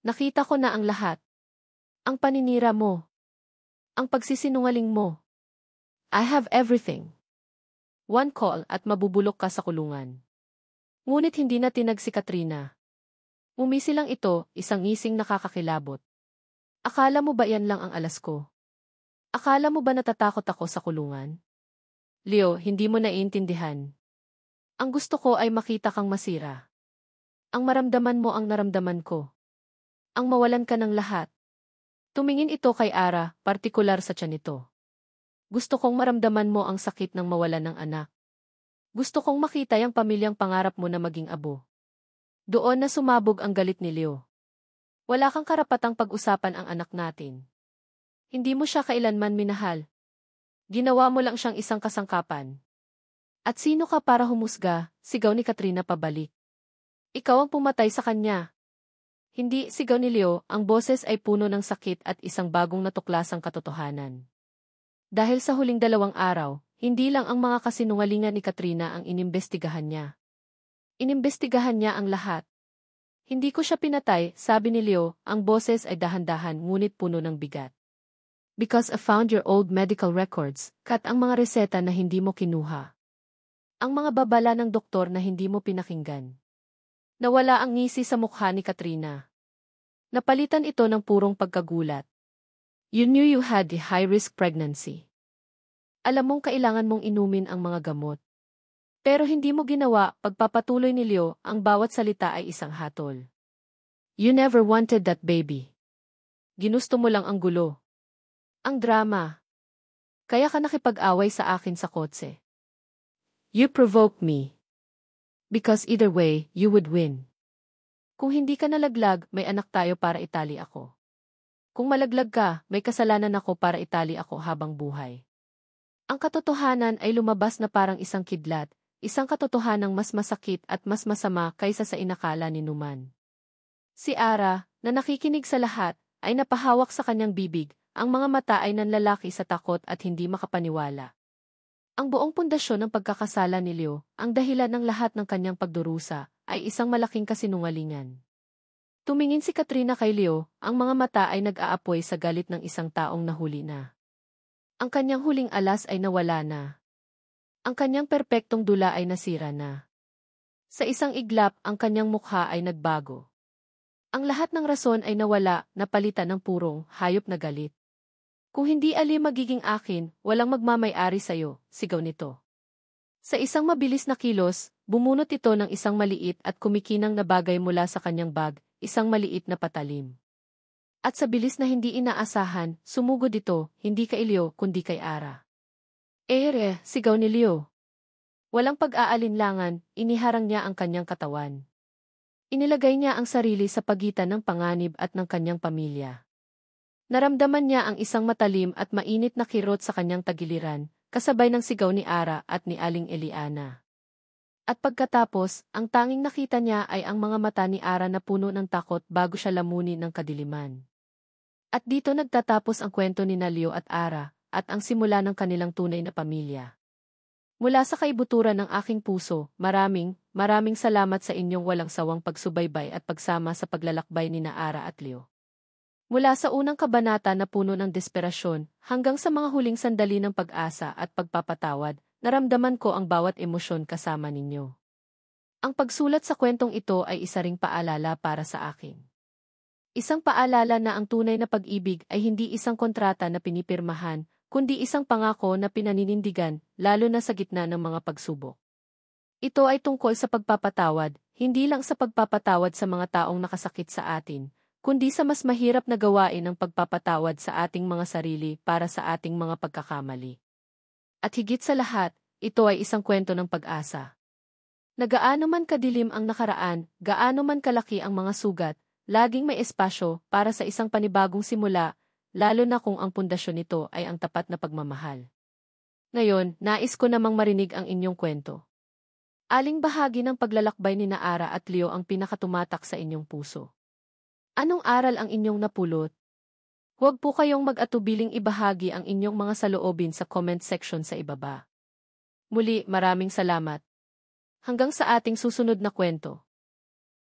S1: Nakita ko na ang lahat. Ang paninira mo. Ang pagsisinungaling mo. I have everything. One call at mabubulok ka sa kulungan. Ngunit hindi na tinag si Katrina. Umisi lang ito, isang ngising nakakakilabot. Akala mo ba yan lang ang alas ko? Akala mo ba natatakot ako sa kulungan? Leo, hindi mo naiintindihan. Ang gusto ko ay makita kang masira. Ang maramdaman mo ang naramdaman ko. Ang mawalan ka ng lahat. Tumingin ito kay Ara, partikular sa tiyan nito. Gusto kong maramdaman mo ang sakit ng mawalan ng anak. Gusto kong makita yung pamilyang pangarap mo na maging abo. Doon na sumabog ang galit ni Leo. Wala kang karapatang pag-usapan ang anak natin. Hindi mo siya kailanman minahal. Ginawa mo lang siyang isang kasangkapan. At sino ka para humusga? Sigaw ni Katrina pabalik. Ikaw ang pumatay sa kanya. Hindi, sigaw ni Leo, ang boses ay puno ng sakit at isang bagong natuklasang katotohanan. Dahil sa huling 2 araw, hindi lang ang mga kasinungalingan ni Katrina ang inimbestigahan niya. Inimbestigahan niya ang lahat. Hindi ko siya pinatay, sabi ni Leo, ang boses ay dahan-dahan ngunit puno ng bigat. Because I found your old medical records, kat ang mga reseta na hindi mo kinuha. Ang mga babala ng doktor na hindi mo pinakinggan. Nawala ang ngisi sa mukha ni Katrina. Napalitan ito ng purong pagkagulat. You knew you had a high-risk pregnancy. Alam mong kailangan mong inumin ang mga gamot. Pero hindi mo ginawa, pagpapatuloy ni Leo, ang bawat salita ay isang hatol. You never wanted that baby. Ginusto mo lang ang gulo. Ang drama. Kaya ka nakipag-away sa akin sa kotse. You provoked me. Because either way, you would win. Kung hindi ka nalaglag, may anak tayo para itali ako. Kung malaglag ka, may kasalanan ako para itali ako habang buhay. Ang katotohanan ay lumabas na parang isang kidlat, isang katotohanang mas masakit at mas masama kaysa sa inakala ni Numan. Si Ara, na nakikinig sa lahat, ay napahawak sa kanyang bibig, ang mga mata ay nanlalaki sa takot at hindi makapaniwala. Ang buong pundasyon ng pagkakasala ni Leo, ang dahilan ng lahat ng kanyang pagdurusa, ay isang malaking kasinungalingan. Tumingin si Katrina kay Leo, ang mga mata ay nag-aapoy sa galit ng isang taong nahuli na. Ang kanyang huling alas ay nawala na. Ang kanyang perpektong dula ay nasira na. Sa isang iglap, ang kanyang mukha ay nagbago. Ang lahat ng rason ay nawala, napalitan ng purong, hayop na galit. Kung hindi Ali magiging akin, walang magmamay-ari sa'yo, sigaw nito. Sa isang mabilis na kilos, bumunot ito ng isang maliit at kumikinang na bagay mula sa kanyang bag, isang maliit na patalim. At sa bilis na hindi inaasahan, sumugod ito, hindi kay Leo kundi kay Ara. Sigaw ni Leo. Walang pag-aalinlangan, iniharang niya ang kanyang katawan. Inilagay niya ang sarili sa pagitan ng panganib at ng kanyang pamilya. Naramdaman niya ang isang matalim at mainit na kirot sa kanyang tagiliran, kasabay ng sigaw ni Ara at ni Aling Eliana. At pagkatapos, ang tanging nakita niya ay ang mga mata ni Ara na puno ng takot bago siya lamunin ng kadiliman. At dito nagtatapos ang kwento ni Leo at Ara, at ang simula ng kanilang tunay na pamilya. Mula sa kaibuturan ng aking puso, maraming salamat sa inyong walang sawang pagsubaybay at pagsama sa paglalakbay ni Ara at Leo. Mula sa unang kabanata na puno ng desperasyon, hanggang sa mga huling sandali ng pag-asa at pagpapatawad, naramdaman ko ang bawat emosyon kasama ninyo. Ang pagsulat sa kwentong ito ay isa ring paalala para sa akin. Isang paalala na ang tunay na pag-ibig ay hindi isang kontrata na pinipirmahan, kundi isang pangako na pinaninindigan, lalo na sa gitna ng mga pagsubok. Ito ay tungkol sa pagpapatawad, hindi lang sa pagpapatawad sa mga taong nakasakit sa atin, kundi sa mas mahirap na gawain ng pagpapatawad sa ating mga sarili para sa ating mga pagkakamali. At higit sa lahat, ito ay isang kwento ng pag-asa. Na gaano man kadilim ang nakaraan, gaano man kalaki ang mga sugat, laging may espasyo para sa isang panibagong simula, lalo na kung ang pundasyon nito ay ang tapat na pagmamahal. Ngayon, nais ko namang marinig ang inyong kwento. Aling bahagi ng paglalakbay ni Ara at Leo ang pinakatumatak sa inyong puso? Anong aral ang inyong napulot? Huwag po kayong mag-atubiling ibahagi ang inyong mga saloobin sa comment section sa ibaba. Muli, maraming salamat. Hanggang sa ating susunod na kwento.